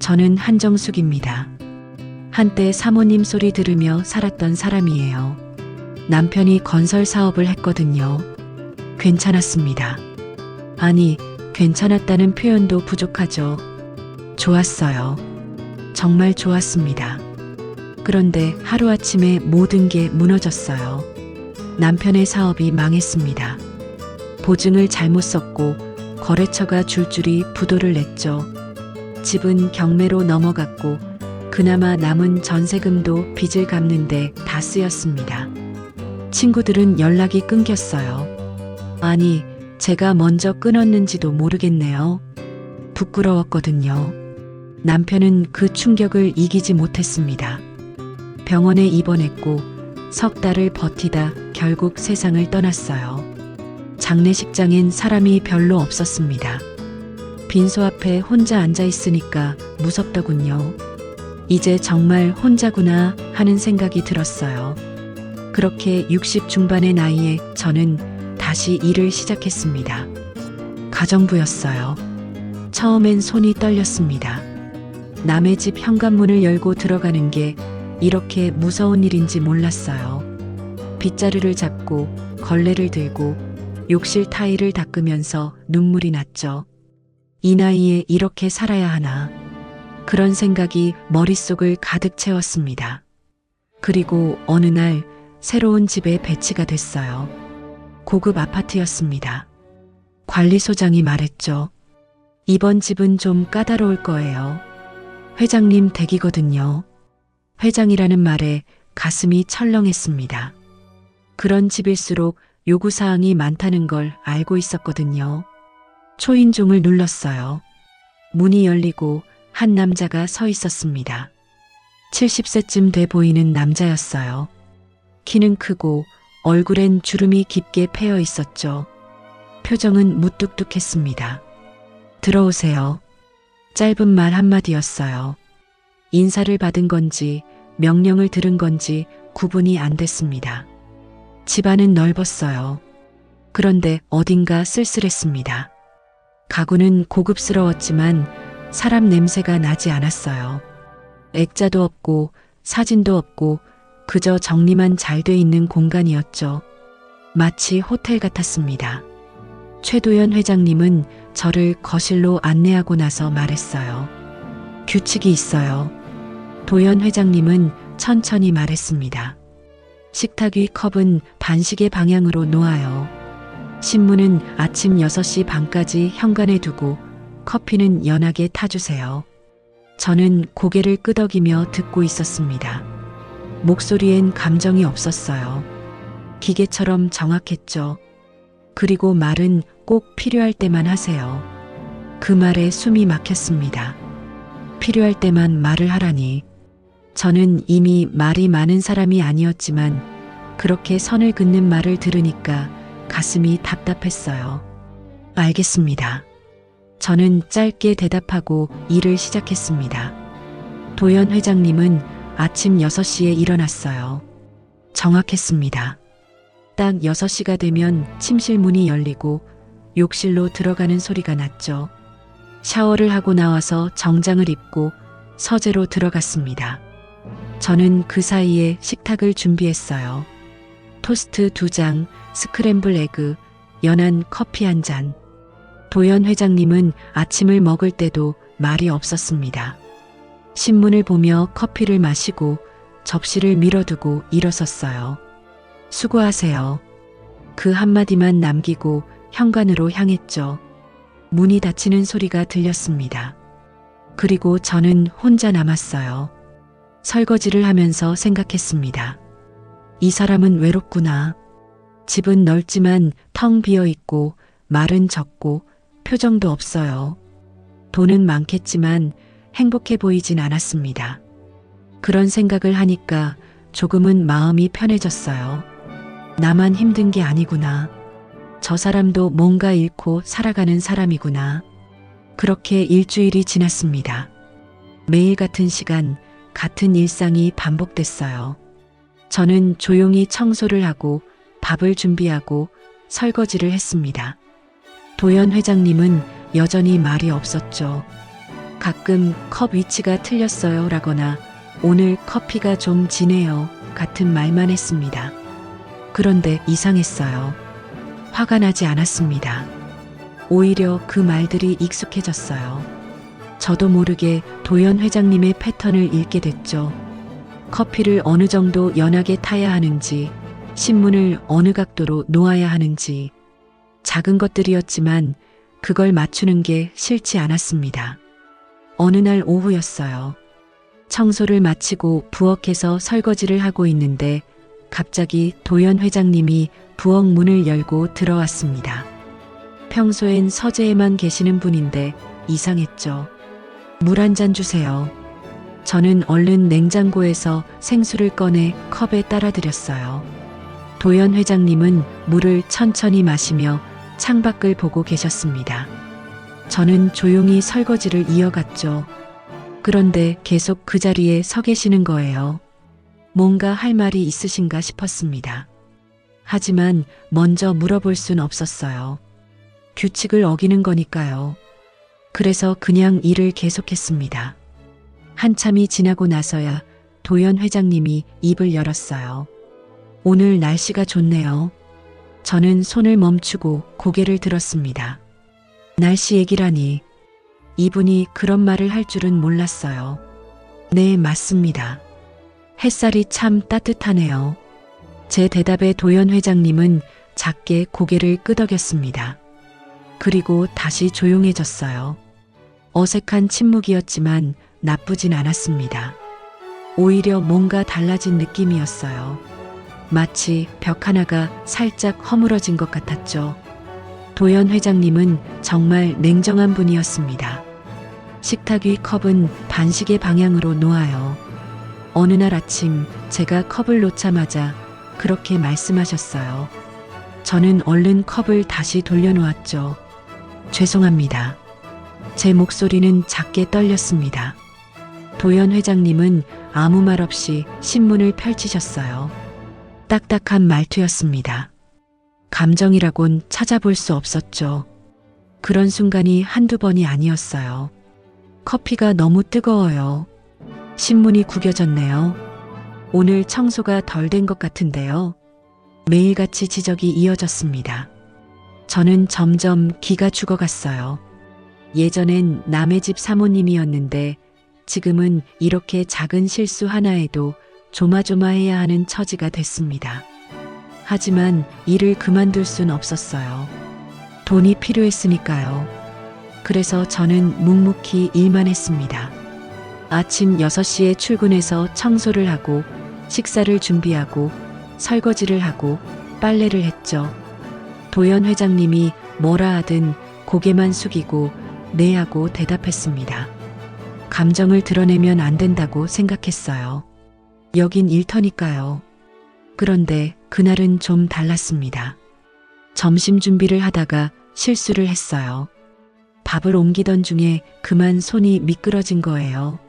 저는 한정숙입니다. 한때 사모님 소리 들으며 살았던 사람이에요. 남편이 건설 사업을 했거든요. 괜찮았습니다. 아니, 괜찮았다는 표현도 부족하죠. 좋았어요. 정말 좋았습니다. 그런데 하루아침에 모든 게 무너졌어요. 남편의 사업이 망했습니다. 보증을 잘못 썼고 거래처가 줄줄이 부도를 냈죠. 집은 경매로 넘어갔고 그나마 남은 전세금도 빚을 갚는데 다 쓰였습니다. 친구들은 연락이 끊겼어요. 아니, 제가 먼저 끊었는지도 모르겠네요. 부끄러웠거든요. 남편은 그 충격을 이기지 못했습니다. 병원에 입원했고 석 달을 버티다 결국 세상을 떠났어요. 장례식장엔 사람이 별로 없었습니다. 빈소 앞에 혼자 앉아 있으니까 무섭더군요. 이제 정말 혼자구나 하는 생각이 들었어요. 그렇게 60 중반의 나이에 저는 다시 일을 시작했습니다. 가정부였어요. 처음엔 손이 떨렸습니다. 남의 집 현관문을 열고 들어가는 게 이렇게 무서운 일인지 몰랐어요. 빗자루를 잡고 걸레를 들고 욕실 타일을 닦으면서 눈물이 났죠. 이 나이에 이렇게 살아야 하나. 그런 생각이 머릿속을 가득 채웠습니다. 그리고 어느 날 새로운 집에 배치가 됐어요. 고급 아파트였습니다. 관리소장이 말했죠. 이번 집은 좀 까다로울 거예요. 회장님 댁이거든요. 회장이라는 말에 가슴이 철렁했습니다. 그런 집일수록 요구사항이 많다는 걸 알고 있었거든요. 초인종을 눌렀어요. 문이 열리고 한 남자가 서 있었습니다. 70세쯤 돼 보이는 남자였어요. 키는 크고 얼굴엔 주름이 깊게 패여 있었죠. 표정은 무뚝뚝했습니다. 들어오세요. 짧은 말 한마디였어요. 인사를 받은 건지 명령을 들은 건지 구분이 안 됐습니다. 집안은 넓었어요. 그런데 어딘가 쓸쓸했습니다. 가구는 고급스러웠지만 사람 냄새가 나지 않았어요. 액자도 없고 사진도 없고 그저 정리만 잘 돼 있는 공간이었죠. 마치 호텔 같았습니다. 최도연 회장님은 저를 거실로 안내하고 나서 말했어요. 규칙이 있어요. 도연 회장님은 천천히 말했습니다. 식탁 위 컵은 반시계 방향으로 놓아요. 신문은 아침 6시 반까지 현관에 두고 커피는 연하게 타주세요. 저는 고개를 끄덕이며 듣고 있었습니다. 목소리엔 감정이 없었어요. 기계처럼 정확했죠. 그리고 말은 꼭 필요할 때만 하세요. 그 말에 숨이 막혔습니다. 필요할 때만 말을 하라니. 저는 이미 말이 많은 사람이 아니었지만 그렇게 선을 긋는 말을 들으니까 가슴이 답답했어요. 알겠습니다. 저는 짧게 대답하고 일을 시작했습니다. 도연 회장님은 아침 6시에 일어났어요. 정확했습니다. 딱 6시가 되면 침실 문이 열리고 욕실로 들어가는 소리가 났죠. 샤워를 하고 나와서 정장을 입고 서재로 들어갔습니다. 저는 그 사이에 식탁을 준비했어요. 토스트 2장, 스크램블 에그, 연한 커피 1잔. 도연 회장님은 아침을 먹을 때도 말이 없었습니다. 신문을 보며 커피를 마시고 접시를 밀어두고 일어섰어요. 수고하세요. 그 한마디만 남기고 현관으로 향했죠. 문이 닫히는 소리가 들렸습니다. 그리고 저는 혼자 남았어요. 설거지를 하면서 생각했습니다. 이 사람은 외롭구나. 집은 넓지만 텅 비어 있고 말은 적고 표정도 없어요. 돈은 많겠지만 행복해 보이진 않았습니다. 그런 생각을 하니까 조금은 마음이 편해졌어요. 나만 힘든 게 아니구나. 저 사람도 뭔가 잃고 살아가는 사람이구나. 그렇게 일주일이 지났습니다. 매일 같은 시간, 같은 일상이 반복됐어요. 저는 조용히 청소를 하고 밥을 준비하고 설거지를 했습니다. 도연 회장님은 여전히 말이 없었죠. 가끔 컵 위치가 틀렸어요 라거나 오늘 커피가 좀 진해요 같은 말만 했습니다. 그런데 이상했어요. 화가 나지 않았습니다. 오히려 그 말들이 익숙해졌어요. 저도 모르게 도연 회장님의 패턴을 읽게 됐죠. 커피를 어느 정도 연하게 타야 하는지, 신문을 어느 각도로 놓아야 하는지, 작은 것들이었지만 그걸 맞추는 게 싫지 않았습니다. 어느 날 오후였어요. 청소를 마치고 부엌에서 설거지를 하고 있는데 갑자기 도연 회장님이 부엌 문을 열고 들어왔습니다. 평소엔 서재에만 계시는 분인데 이상했죠. 물 한 잔 주세요. 저는 얼른 냉장고에서 생수를 꺼내 컵에 따라드렸어요. 도연 회장님은 물을 천천히 마시며 창밖을 보고 계셨습니다. 저는 조용히 설거지를 이어갔죠. 그런데 계속 그 자리에 서 계시는 거예요. 뭔가 할 말이 있으신가 싶었습니다. 하지만 먼저 물어볼 순 없었어요. 규칙을 어기는 거니까요. 그래서 그냥 일을 계속했습니다. 한참이 지나고 나서야 도연 회장님이 입을 열었어요. 오늘 날씨가 좋네요. 저는 손을 멈추고 고개를 들었습니다. 날씨 얘기라니. 이분이 그런 말을 할 줄은 몰랐어요. 네, 맞습니다. 햇살이 참 따뜻하네요. 제 대답에 도연 회장님은 작게 고개를 끄덕였습니다. 그리고 다시 조용해졌어요. 어색한 침묵이었지만 나쁘진 않았습니다. 오히려 뭔가 달라진 느낌이었어요. 마치 벽 하나가 살짝 허물어진 것 같았죠. 도연 회장님은 정말 냉정한 분이었습니다. 식탁 위 컵은 반시계 방향으로 놓아요. 어느 날 아침 제가 컵을 놓자마자 그렇게 말씀하셨어요. 저는 얼른 컵을 다시 돌려놓았죠. 죄송합니다. 제 목소리는 작게 떨렸습니다. 도연 회장님은 아무 말 없이 신문을 펼치셨어요. 딱딱한 말투였습니다. 감정이라곤 찾아볼 수 없었죠. 그런 순간이 한두 번이 아니었어요. 커피가 너무 뜨거워요. 신문이 구겨졌네요. 오늘 청소가 덜 된 것 같은데요. 매일같이 지적이 이어졌습니다. 저는 점점 기가 죽어갔어요. 예전엔 남의 집 사모님이었는데 지금은 이렇게 작은 실수 하나에도 조마조마해야 하는 처지가 됐습니다. 하지만 일을 그만둘 순 없었어요. 돈이 필요했으니까요. 그래서 저는 묵묵히 일만 했습니다. 아침 6시에 출근해서 청소를 하고 식사를 준비하고 설거지를 하고 빨래를 했죠. 도연 회장님이 뭐라 하든 고개만 숙이고 네 하고 대답했습니다. 감정을 드러내면 안 된다고 생각했어요. 여긴 일터니까요. 그런데 그날은 좀 달랐습니다. 점심 준비를 하다가 실수를 했어요. 밥을 옮기던 중에 그만 손이 미끄러진 거예요.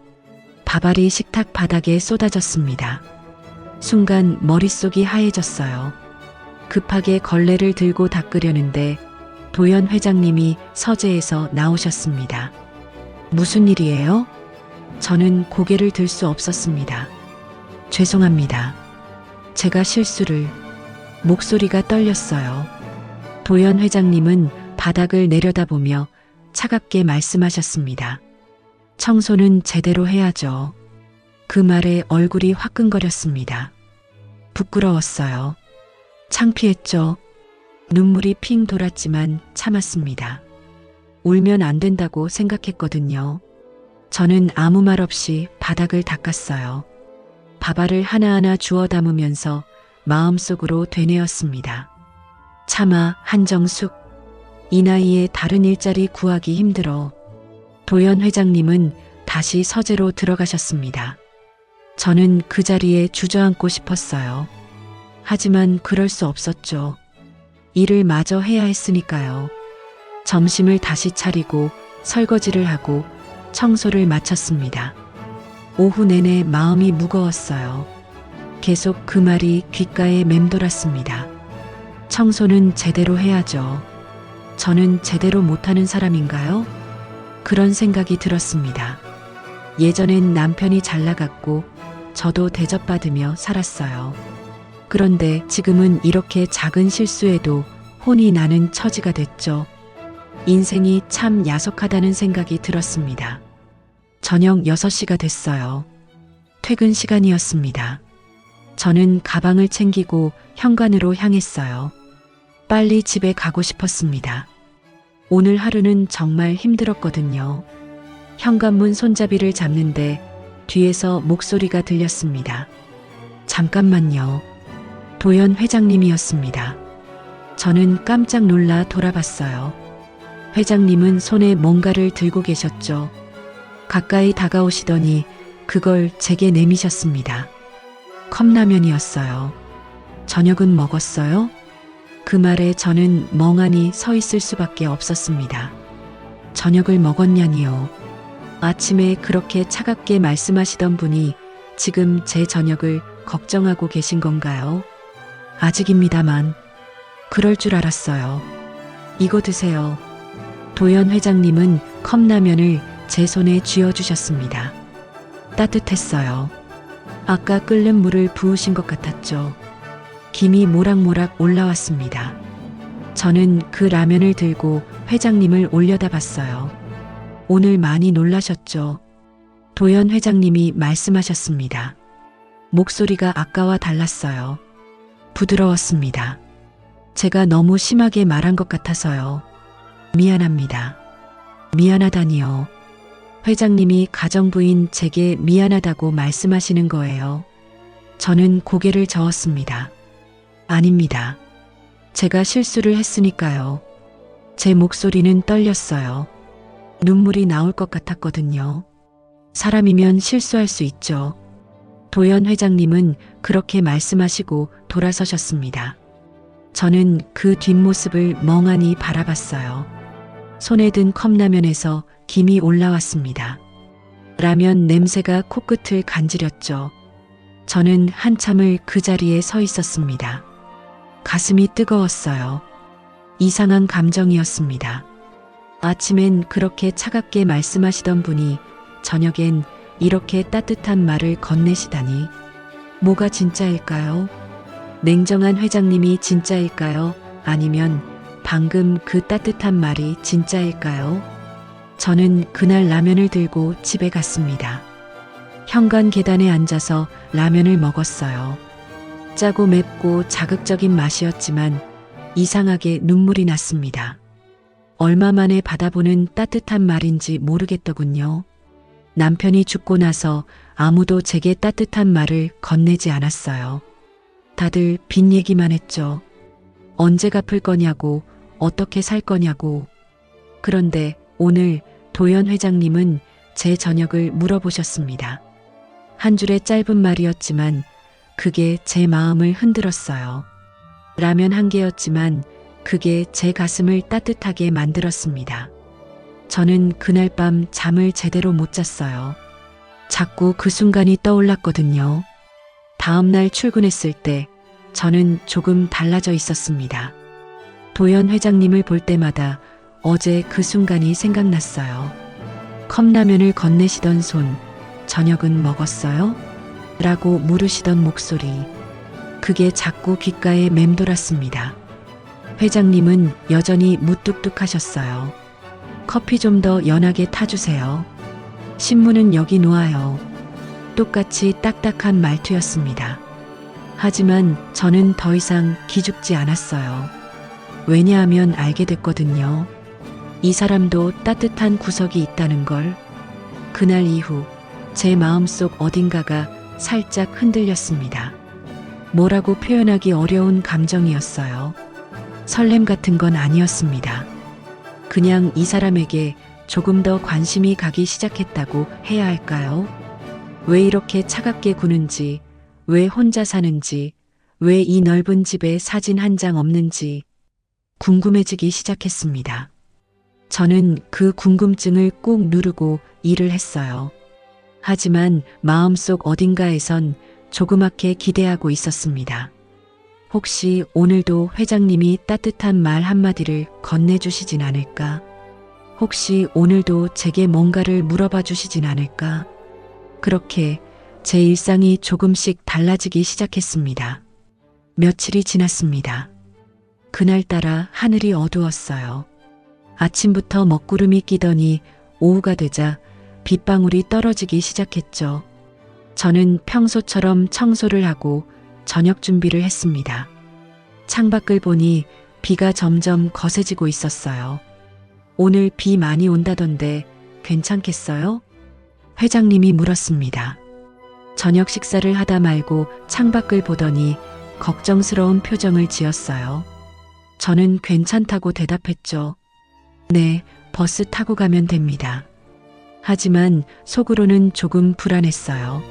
밥알이 식탁 바닥에 쏟아졌습니다. 순간 머릿속이 하얘졌어요. 급하게 걸레를 들고 닦으려는데 도연 회장님이 서재에서 나오셨습니다. 무슨 일이에요? 저는 고개를 들 수 없었습니다. 죄송합니다. 제가 실수를. 목소리가 떨렸어요. 도연 회장님은 바닥을 내려다보며 차갑게 말씀하셨습니다. 청소는 제대로 해야죠. 그 말에 얼굴이 화끈거렸습니다. 부끄러웠어요. 창피했죠. 눈물이 핑 돌았지만 참았습니다. 울면 안 된다고 생각했거든요. 저는 아무 말 없이 바닥을 닦았어요. 밥알을 하나하나 주워 담으면서 마음속으로 되뇌었습니다. 차마 한정숙. 이 나이에 다른 일자리 구하기 힘들어. 도연 회장님은 다시 서재로 들어가셨습니다. 저는 그 자리에 주저앉고 싶었어요. 하지만 그럴 수 없었죠. 일을 마저 해야 했으니까요. 점심을 다시 차리고 설거지를 하고 청소를 마쳤습니다. 오후 내내 마음이 무거웠어요. 계속 그 말이 귓가에 맴돌았습니다. 청소는 제대로 해야죠. 저는 제대로 못하는 사람인가요? 그런 생각이 들었습니다. 예전엔 남편이 잘 나갔고 저도 대접받으며 살았어요. 그런데 지금은 이렇게 작은 실수에도 혼이 나는 처지가 됐죠. 인생이 참 야속하다는 생각이 들었습니다. 저녁 6시가 됐어요. 퇴근 시간이었습니다. 저는 가방을 챙기고 현관으로 향했어요. 빨리 집에 가고 싶었습니다. 오늘 하루는 정말 힘들었거든요. 현관문 손잡이를 잡는데 뒤에서 목소리가 들렸습니다. 잠깐만요. 도연 회장님이었습니다. 저는 깜짝 놀라 돌아봤어요. 회장님은 손에 뭔가를 들고 계셨죠. 가까이 다가오시더니 그걸 제게 내미셨습니다. 컵라면이었어요. 저녁은 먹었어요? 그 말에 저는 멍하니 서 있을 수밖에 없었습니다. 저녁을 먹었냐니요. 아침에 그렇게 차갑게 말씀하시던 분이 지금 제 저녁을 걱정하고 계신 건가요? 아직입니다만. 그럴 줄 알았어요. 이거 드세요. 도연 회장님은 컵라면을 제 손에 쥐어주셨습니다. 따뜻했어요. 아까 끓는 물을 부으신 것 같았죠. 김이 모락모락 올라왔습니다. 저는 그 라면을 들고 회장님을 올려다 봤어요. 오늘 많이 놀라셨죠? 도연 회장님이 말씀하셨습니다. 목소리가 아까와 달랐어요. 부드러웠습니다. 제가 너무 심하게 말한 것 같아서요. 미안합니다. 미안하다니요. 회장님이 가정부인 제게 미안하다고 말씀하시는 거예요. 저는 고개를 저었습니다. 아닙니다. 제가 실수를 했으니까요. 제 목소리는 떨렸어요. 눈물이 나올 것 같았거든요. 사람이면 실수할 수 있죠. 도연 회장님은 그렇게 말씀하시고 돌아서셨습니다. 저는 그 뒷모습을 멍하니 바라봤어요. 손에 든 컵라면에서 김이 올라왔습니다. 라면 냄새가 코끝을 간지렸죠. 저는 한참을 그 자리에 서 있었습니다. 가슴이 뜨거웠어요. 이상한 감정이었습니다. 아침엔 그렇게 차갑게 말씀하시던 분이 저녁엔 이렇게 따뜻한 말을 건네시다니. 뭐가 진짜일까요? 냉정한 회장님이 진짜일까요? 아니면 방금 그 따뜻한 말이 진짜일까요? 저는 그날 라면을 들고 집에 갔습니다. 현관 계단에 앉아서 라면을 먹었어요. 짜고 맵고 자극적인 맛이었지만 이상하게 눈물이 났습니다. 얼마 만에 받아보는 따뜻한 말인지 모르겠더군요. 남편이 죽고 나서 아무도 제게 따뜻한 말을 건네지 않았어요. 다들 빚 얘기만 했죠. 언제 갚을 거냐고, 어떻게 살 거냐고. 그런데 오늘 도연 회장님은 제 저녁을 물어보셨습니다. 한 줄의 짧은 말이었지만 그게 제 마음을 흔들었어요. 라면 한 개였지만 그게 제 가슴을 따뜻하게 만들었습니다. 저는 그날 밤 잠을 제대로 못 잤어요. 자꾸 그 순간이 떠올랐거든요. 다음 날 출근했을 때 저는 조금 달라져 있었습니다. 도연 회장님을 볼 때마다 어제 그 순간이 생각났어요. 컵라면을 건네시던 손, 저녁은 먹었어요? 라고 물으시던 목소리. 그게 자꾸 귓가에 맴돌았습니다. 회장님은 여전히 무뚝뚝하셨어요. 커피 좀 더 연하게 타주세요. 신문은 여기 놓아요. 똑같이 딱딱한 말투였습니다. 하지만 저는 더 이상 기죽지 않았어요. 왜냐하면 알게 됐거든요. 이 사람도 따뜻한 구석이 있다는 걸. 그날 이후 제 마음속 어딘가가 살짝 흔들렸습니다. 뭐라고 표현하기 어려운 감정이었어요. 설렘 같은 건 아니었습니다. 그냥 이 사람에게 조금 더 관심이 가기 시작했다고 해야 할까요? 왜 이렇게 차갑게 구는지, 왜 혼자 사는지, 왜 이 넓은 집에 사진 한 장 없는지 궁금해지기 시작했습니다. 저는 그 궁금증을 꾹 누르고 일을 했어요. 하지만 마음속 어딘가에선 조그맣게 기대하고 있었습니다. 혹시 오늘도 회장님이 따뜻한 말 한마디를 건네주시진 않을까? 혹시 오늘도 제게 뭔가를 물어봐 주시진 않을까? 그렇게 제 일상이 조금씩 달라지기 시작했습니다. 며칠이 지났습니다. 그날따라 하늘이 어두웠어요. 아침부터 먹구름이 끼더니 오후가 되자 빗방울이 떨어지기 시작했죠. 저는 평소처럼 청소를 하고 저녁 준비를 했습니다. 창밖을 보니 비가 점점 거세지고 있었어요. 오늘 비 많이 온다던데 괜찮겠어요? 회장님이 물었습니다. 저녁 식사를 하다 말고 창밖을 보더니 걱정스러운 표정을 지었어요. 저는 괜찮다고 대답했죠. 네, 버스 타고 가면 됩니다. 하지만 속으로는 조금 불안했어요.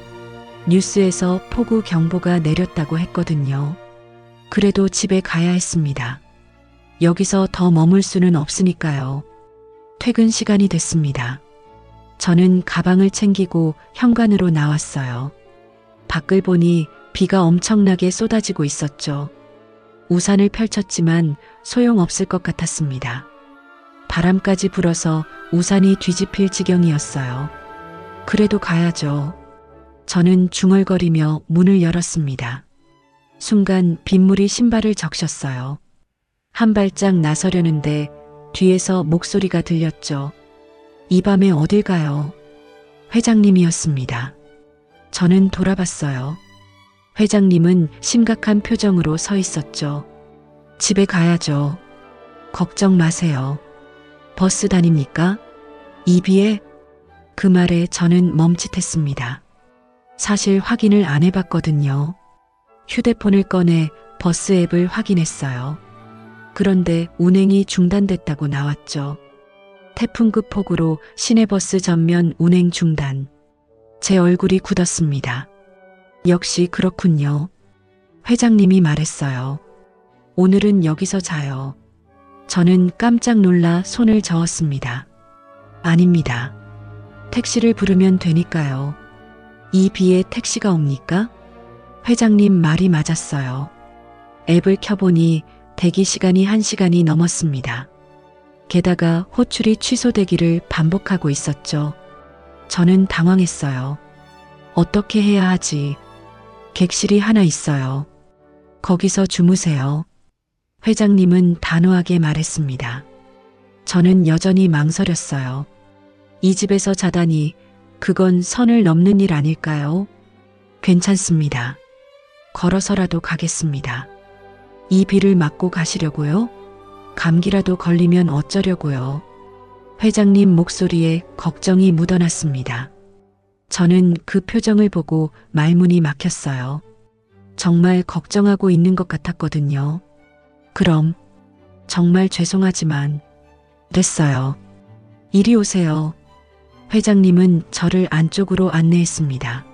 뉴스에서 폭우 경보가 내렸다고 했거든요. 그래도 집에 가야 했습니다. 여기서 더 머물 수는 없으니까요. 퇴근 시간이 됐습니다. 저는 가방을 챙기고 현관으로 나왔어요. 밖을 보니 비가 엄청나게 쏟아지고 있었죠. 우산을 펼쳤지만 소용없을 것 같았습니다. 바람까지 불어서 우산이 뒤집힐 지경이었어요. 그래도 가야죠. 저는 중얼거리며 문을 열었습니다. 순간 빗물이 신발을 적셨어요. 한 발짝 나서려는데 뒤에서 목소리가 들렸죠. 이 밤에 어딜 가요? 회장님이었습니다. 저는 돌아봤어요. 회장님은 심각한 표정으로 서 있었죠. 집에 가야죠. 걱정 마세요. 버스 다닙니까? 이 비에? 그 말에 저는 멈칫했습니다. 사실 확인을 안 해봤거든요. 휴대폰을 꺼내 버스 앱을 확인했어요. 그런데 운행이 중단됐다고 나왔죠. 태풍급 폭우로 시내버스 전면 운행 중단. 제 얼굴이 굳었습니다. 역시 그렇군요. 회장님이 말했어요. 오늘은 여기서 자요. 저는 깜짝 놀라 손을 저었습니다. 아닙니다. 택시를 부르면 되니까요. 이 비에 택시가 옵니까? 회장님 말이 맞았어요. 앱을 켜보니 대기 시간이 1시간이 넘었습니다. 게다가 호출이 취소되기를 반복하고 있었죠. 저는 당황했어요. 어떻게 해야 하지? 객실이 하나 있어요. 거기서 주무세요. 회장님은 단호하게 말했습니다. 저는 여전히 망설였어요. 이 집에서 자다니 그건 선을 넘는 일 아닐까요? 괜찮습니다. 걸어서라도 가겠습니다. 이 비를 맞고 가시려고요? 감기라도 걸리면 어쩌려고요? 회장님 목소리에 걱정이 묻어났습니다. 저는 그 표정을 보고 말문이 막혔어요. 정말 걱정하고 있는 것 같았거든요. 그럼 정말 죄송하지만 됐어요. 이리 오세요. 회장님은 저를 안쪽으로 안내했습니다.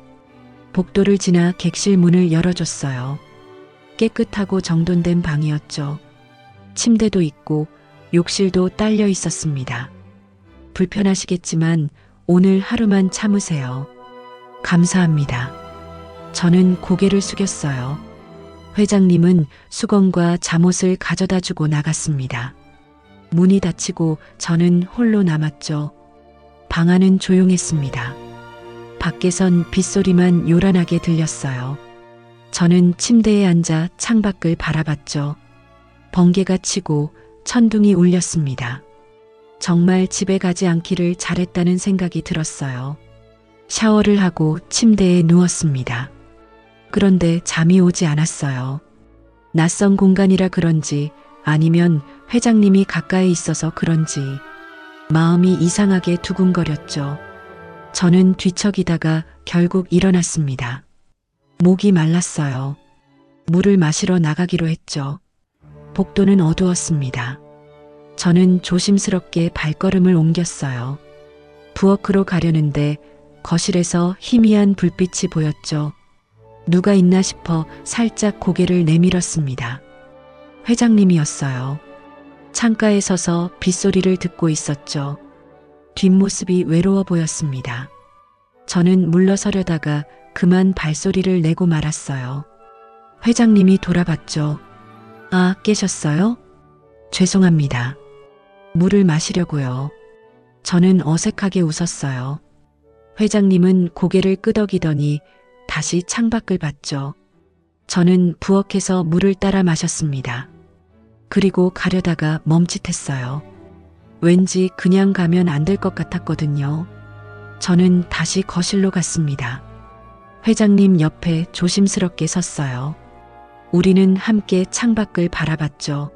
복도를 지나 객실 문을 열어줬어요. 깨끗하고 정돈된 방이었죠. 침대도 있고 욕실도 딸려 있었습니다. 불편하시겠지만 오늘 하루만 참으세요. 감사합니다. 저는 고개를 숙였어요. 회장님은 수건과 잠옷을 가져다 주고 나갔습니다. 문이 닫히고 저는 홀로 남았죠. 방 안은 조용했습니다. 밖에선 빗소리만 요란하게 들렸어요. 저는 침대에 앉아 창밖을 바라봤죠. 번개가 치고 천둥이 울렸습니다. 정말 집에 가지 않기를 잘했다는 생각이 들었어요. 샤워를 하고 침대에 누웠습니다. 그런데 잠이 오지 않았어요. 낯선 공간이라 그런지 아니면 회장님이 가까이 있어서 그런지 마음이 이상하게 두근거렸죠. 저는 뒤척이다가 결국 일어났습니다. 목이 말랐어요. 물을 마시러 나가기로 했죠. 복도는 어두웠습니다. 저는 조심스럽게 발걸음을 옮겼어요. 부엌으로 가려는데 거실에서 희미한 불빛이 보였죠. 누가 있나 싶어 살짝 고개를 내밀었습니다. 회장님이었어요. 창가에 서서 빗소리를 듣고 있었죠. 뒷모습이 외로워 보였습니다. 저는 물러서려다가 그만 발소리를 내고 말았어요. 회장님이 돌아봤죠. 아, 깨셨어요? 죄송합니다. 물을 마시려고요. 저는 어색하게 웃었어요. 회장님은 고개를 끄덕이더니 다시 창밖을 봤죠. 저는 부엌에서 물을 따라 마셨습니다. 그리고 가려다가 멈칫했어요. 왠지 그냥 가면 안 될 것 같았거든요. 저는 다시 거실로 갔습니다. 회장님 옆에 조심스럽게 섰어요. 우리는 함께 창밖을 바라봤죠.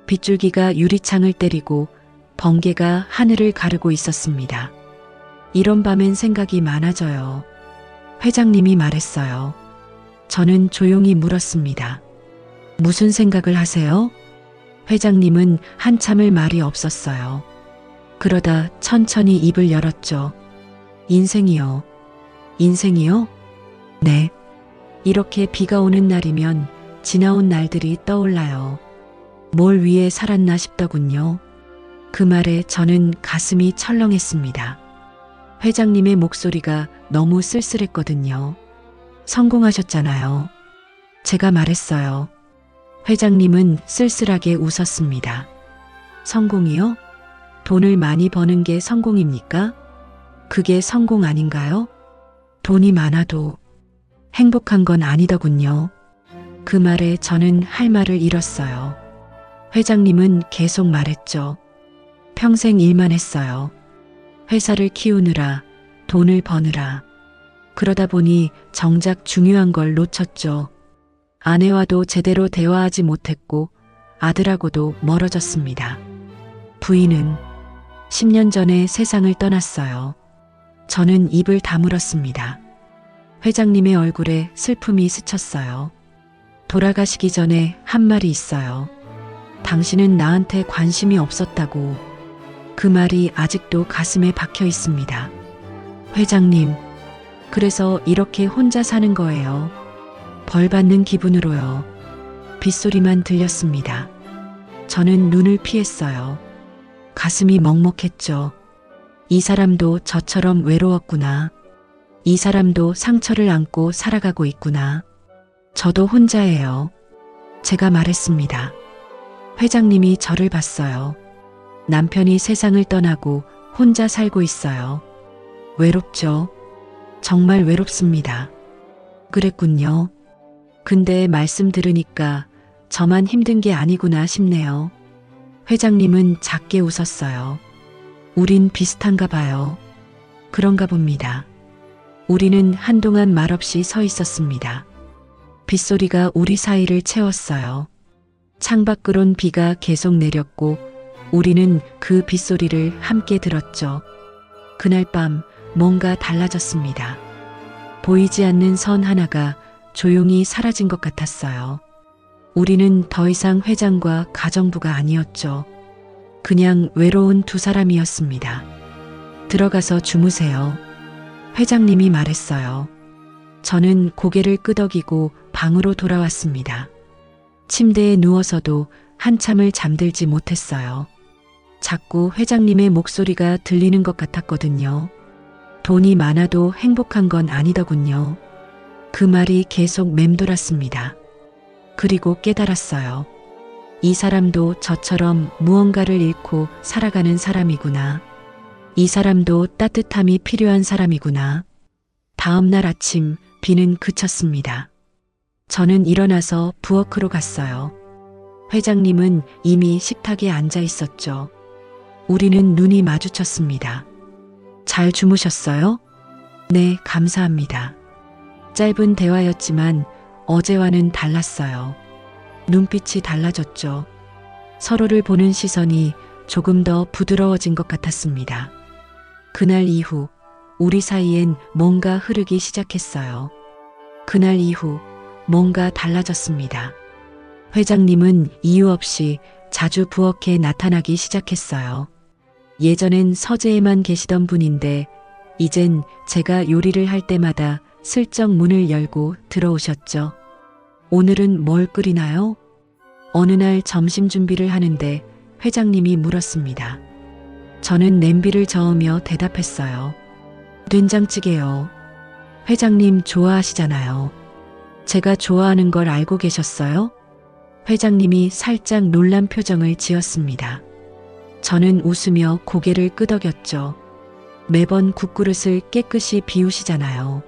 빗줄기가 유리창을 때리고 번개가 하늘을 가르고 있었습니다. 이런 밤엔 생각이 많아져요. 회장님이 말했어요. 저는 조용히 물었습니다. 무슨 생각을 하세요? 회장님은 한참을 말이 없었어요. 그러다 천천히 입을 열었죠. 인생이요. 인생이요? 네. 이렇게 비가 오는 날이면 지나온 날들이 떠올라요. 뭘 위해 살았나 싶더군요. 그 말에 저는 가슴이 철렁했습니다. 회장님의 목소리가 너무 쓸쓸했거든요. 성공하셨잖아요. 제가 말했어요. 회장님은 쓸쓸하게 웃었습니다. 성공이요? 돈을 많이 버는 게 성공입니까? 그게 성공 아닌가요? 돈이 많아도 행복한 건 아니더군요. 그 말에 저는 할 말을 잃었어요. 회장님은 계속 말했죠. 평생 일만 했어요. 회사를 키우느라, 돈을 버느라. 그러다 보니 정작 중요한 걸 놓쳤죠. 아내와도 제대로 대화하지 못했고 아들하고도 멀어졌습니다. 부인은 10년 전에 세상을 떠났어요. 저는 입을 다물었습니다. 회장님의 얼굴에 슬픔이 스쳤어요. 돌아가시기 전에 한 말이 있어요. 당신은 나한테 관심이 없었다고. 그 말이 아직도 가슴에 박혀 있습니다. 회장님, 그래서 이렇게 혼자 사는 거예요. 벌 받는 기분으로요. 빗소리만 들렸습니다. 저는 눈을 피했어요. 가슴이 먹먹했죠. 이 사람도 저처럼 외로웠구나. 이 사람도 상처를 안고 살아가고 있구나. 저도 혼자예요. 제가 말했습니다. 회장님이 저를 봤어요. 남편이 세상을 떠나고 혼자 살고 있어요. 외롭죠? 정말 외롭습니다. 그랬군요. 근데 말씀 들으니까 저만 힘든 게 아니구나 싶네요. 회장님은 작게 웃었어요. 우린 비슷한가 봐요. 그런가 봅니다. 우리는 한동안 말없이 서 있었습니다. 빗소리가 우리 사이를 채웠어요. 창밖으론 비가 계속 내렸고 우리는 그 빗소리를 함께 들었죠. 그날 밤 뭔가 달라졌습니다. 보이지 않는 선 하나가 조용히 사라진 것 같았어요. 우리는 더 이상 회장과 가정부가 아니었죠. 그냥 외로운 두 사람이었습니다. 들어가서 주무세요. 회장님이 말했어요. 저는 고개를 끄덕이고 방으로 돌아왔습니다. 침대에 누워서도 한참을 잠들지 못했어요. 자꾸 회장님의 목소리가 들리는 것 같았거든요. 돈이 많아도 행복한 건 아니더군요. 그 말이 계속 맴돌았습니다. 그리고 깨달았어요. 이 사람도 저처럼 무언가를 잃고 살아가는 사람이구나. 이 사람도 따뜻함이 필요한 사람이구나. 다음 날 아침 비는 그쳤습니다. 저는 일어나서 부엌으로 갔어요. 회장님은 이미 식탁에 앉아 있었죠. 우리는 눈이 마주쳤습니다. 잘 주무셨어요? 네, 감사합니다. 짧은 대화였지만 어제와는 달랐어요. 눈빛이 달라졌죠. 서로를 보는 시선이 조금 더 부드러워진 것 같았습니다. 그날 이후 우리 사이엔 뭔가 흐르기 시작했어요. 그날 이후 뭔가 달라졌습니다. 회장님은 이유 없이 자주 부엌에 나타나기 시작했어요. 예전엔 서재에만 계시던 분인데 이젠 제가 요리를 할 때마다 슬쩍 문을 열고 들어오셨죠. 오늘은 뭘 끓이나요? 어느 날 점심 준비를 하는데 회장님이 물었습니다. 저는 냄비를 저으며 대답했어요. 된장찌개요. 회장님 좋아하시잖아요. 제가 좋아하는 걸 알고 계셨어요? 회장님이 살짝 놀란 표정을 지었습니다. 저는 웃으며 고개를 끄덕였죠. 매번 국그릇을 깨끗이 비우시잖아요.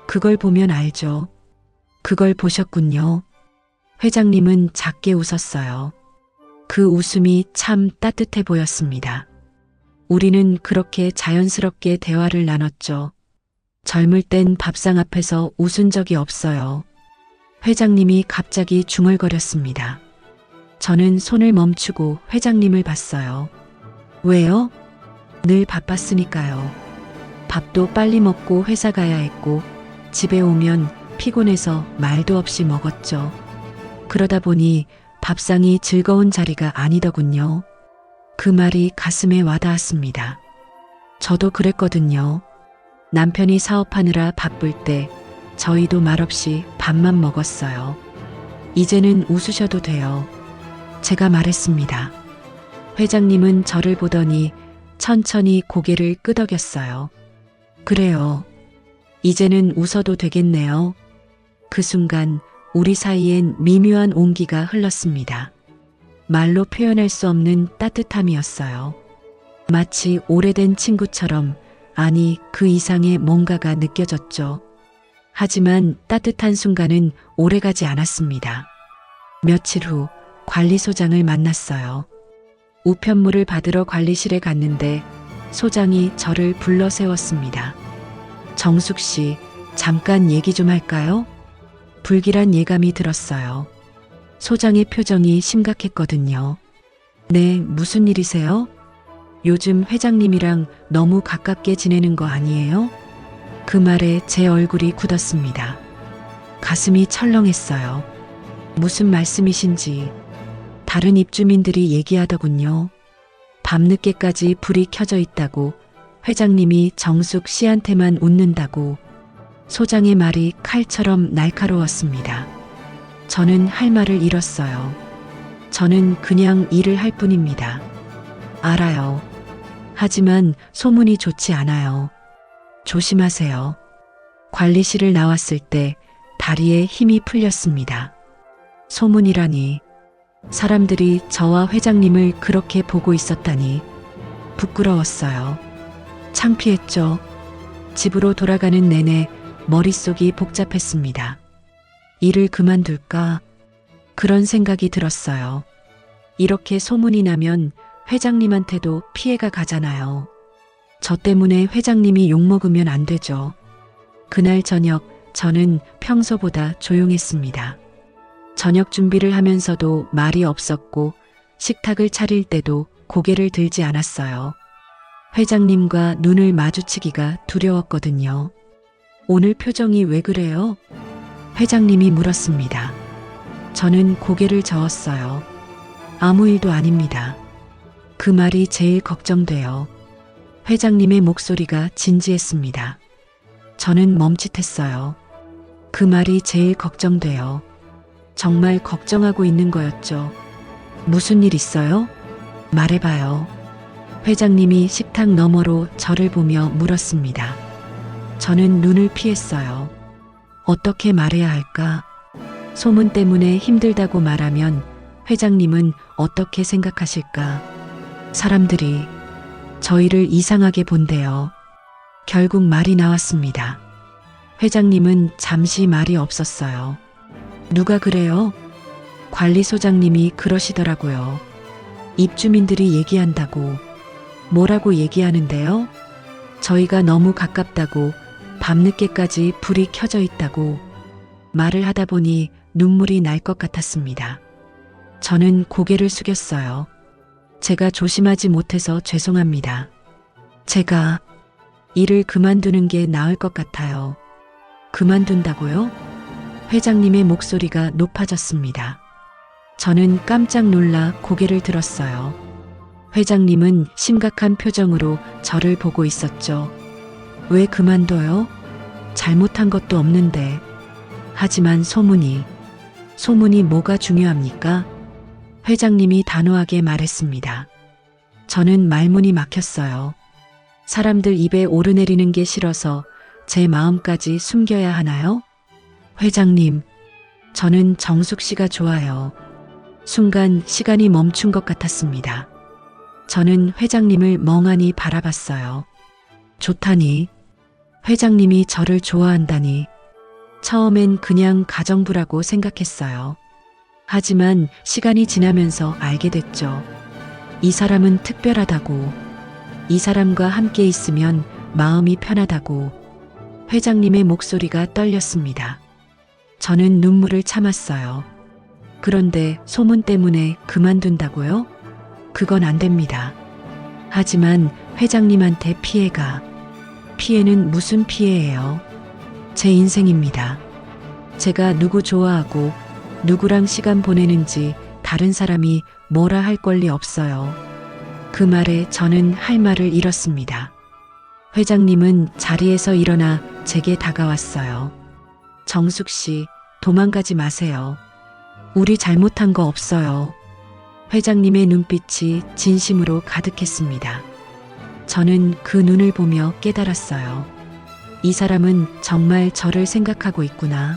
그걸 보면 알죠. 그걸 보셨군요. 회장님은 작게 웃었어요. 그 웃음이 참 따뜻해 보였습니다. 우리는 그렇게 자연스럽게 대화를 나눴죠. 젊을 땐 밥상 앞에서 웃은 적이 없어요. 회장님이 갑자기 중얼거렸습니다. 저는 손을 멈추고 회장님을 봤어요. 왜요? 늘 바빴으니까요. 밥도 빨리 먹고 회사 가야 했고 집에 오면 피곤해서 말도 없이 먹었죠. 그러다 보니 밥상이 즐거운 자리가 아니더군요. 그 말이 가슴에 와닿았습니다. 저도 그랬거든요. 남편이 사업하느라 바쁠 때 저희도 말없이 밥만 먹었어요. 이제는 웃으셔도 돼요. 제가 말했습니다. 회장님은 저를 보더니 천천히 고개를 끄덕였어요. 그래요. 이제는 웃어도 되겠네요. 그 순간 우리 사이엔 미묘한 온기가 흘렀습니다. 말로 표현할 수 없는 따뜻함이었어요. 마치 오래된 친구처럼, 아니 그 이상의 뭔가가 느껴졌죠. 하지만 따뜻한 순간은 오래가지 않았습니다. 며칠 후 관리소장을 만났어요. 우편물을 받으러 관리실에 갔는데 소장이 저를 불러 세웠습니다. 정숙 씨, 잠깐 얘기 좀 할까요? 불길한 예감이 들었어요. 소장의 표정이 심각했거든요. 네, 무슨 일이세요? 요즘 회장님이랑 너무 가깝게 지내는 거 아니에요? 그 말에 제 얼굴이 굳었습니다. 가슴이 철렁했어요. 무슨 말씀이신지 다른 입주민들이 얘기하더군요. 밤늦게까지 불이 켜져 있다고, 회장님이 정숙 씨한테만 웃는다고. 소장의 말이 칼처럼 날카로웠습니다. 저는 할 말을 잃었어요. 저는 그냥 일을 할 뿐입니다. 알아요. 하지만 소문이 좋지 않아요. 조심하세요. 관리실을 나왔을 때 다리에 힘이 풀렸습니다. 소문이라니. 사람들이 저와 회장님을 그렇게 보고 있었다니. 부끄러웠어요. 창피했죠. 집으로 돌아가는 내내 머릿속이 복잡했습니다. 일을 그만둘까? 그런 생각이 들었어요. 이렇게 소문이 나면 회장님한테도 피해가 가잖아요. 저 때문에 회장님이 욕먹으면 안 되죠. 그날 저녁 저는 평소보다 조용했습니다. 저녁 준비를 하면서도 말이 없었고 식탁을 차릴 때도 고개를 들지 않았어요. 회장님과 눈을 마주치기가 두려웠거든요. 오늘 표정이 왜 그래요? 회장님이 물었습니다. 저는 고개를 저었어요. 아무 일도 아닙니다. 그 말이 제일 걱정돼요. 회장님의 목소리가 진지했습니다. 저는 멈칫했어요. 그 말이 제일 걱정돼요. 정말 걱정하고 있는 거였죠. 무슨 일 있어요? 말해봐요. 회장님이 식탁 너머로 저를 보며 물었습니다. 저는 눈을 피했어요. 어떻게 말해야 할까? 소문 때문에 힘들다고 말하면 회장님은 어떻게 생각하실까? 사람들이 저희를 이상하게 본대요. 결국 말이 나왔습니다. 회장님은 잠시 말이 없었어요. 누가 그래요? 관리소장님이 그러시더라고요. 입주민들이 얘기한다고. 뭐라고 얘기하는데요? 저희가 너무 가깝다고, 밤늦게까지 불이 켜져 있다고. 말을 하다 보니 눈물이 날 것 같았습니다. 저는 고개를 숙였어요. 제가 조심하지 못해서 죄송합니다. 제가 일을 그만두는 게 나을 것 같아요. 그만둔다고요? 회장님의 목소리가 높아졌습니다. 저는 깜짝 놀라 고개를 들었어요. 회장님은 심각한 표정으로 저를 보고 있었죠. 왜 그만둬요? 잘못한 것도 없는데. 하지만 소문이 뭐가 중요합니까? 회장님이 단호하게 말했습니다. 저는 말문이 막혔어요. 사람들 입에 오르내리는 게 싫어서 제 마음까지 숨겨야 하나요? 회장님, 저는 정숙 씨가 좋아요. 순간 시간이 멈춘 것 같았습니다. 저는 회장님을 멍하니 바라봤어요. 좋다니. 회장님이 저를 좋아한다니. 처음엔 그냥 가정부라고 생각했어요. 하지만 시간이 지나면서 알게 됐죠. 이 사람은 특별하다고. 이 사람과 함께 있으면 마음이 편하다고. 회장님의 목소리가 떨렸습니다. 저는 눈물을 참았어요. 그런데 소문 때문에 그만둔다고요? 그건 안 됩니다. 하지만 회장님한테 피해는 무슨 피해예요? 제 인생입니다. 제가 누구 좋아하고 누구랑 시간 보내는지 다른 사람이 뭐라 할 권리 없어요. 그 말에 저는 할 말을 잃었습니다. 회장님은 자리에서 일어나 제게 다가왔어요. 정숙 씨, 도망가지 마세요. 우리 잘못한 거 없어요. 회장님의 눈빛이 진심으로 가득했습니다. 저는 그 눈을 보며 깨달았어요. 이 사람은 정말 저를 생각하고 있구나.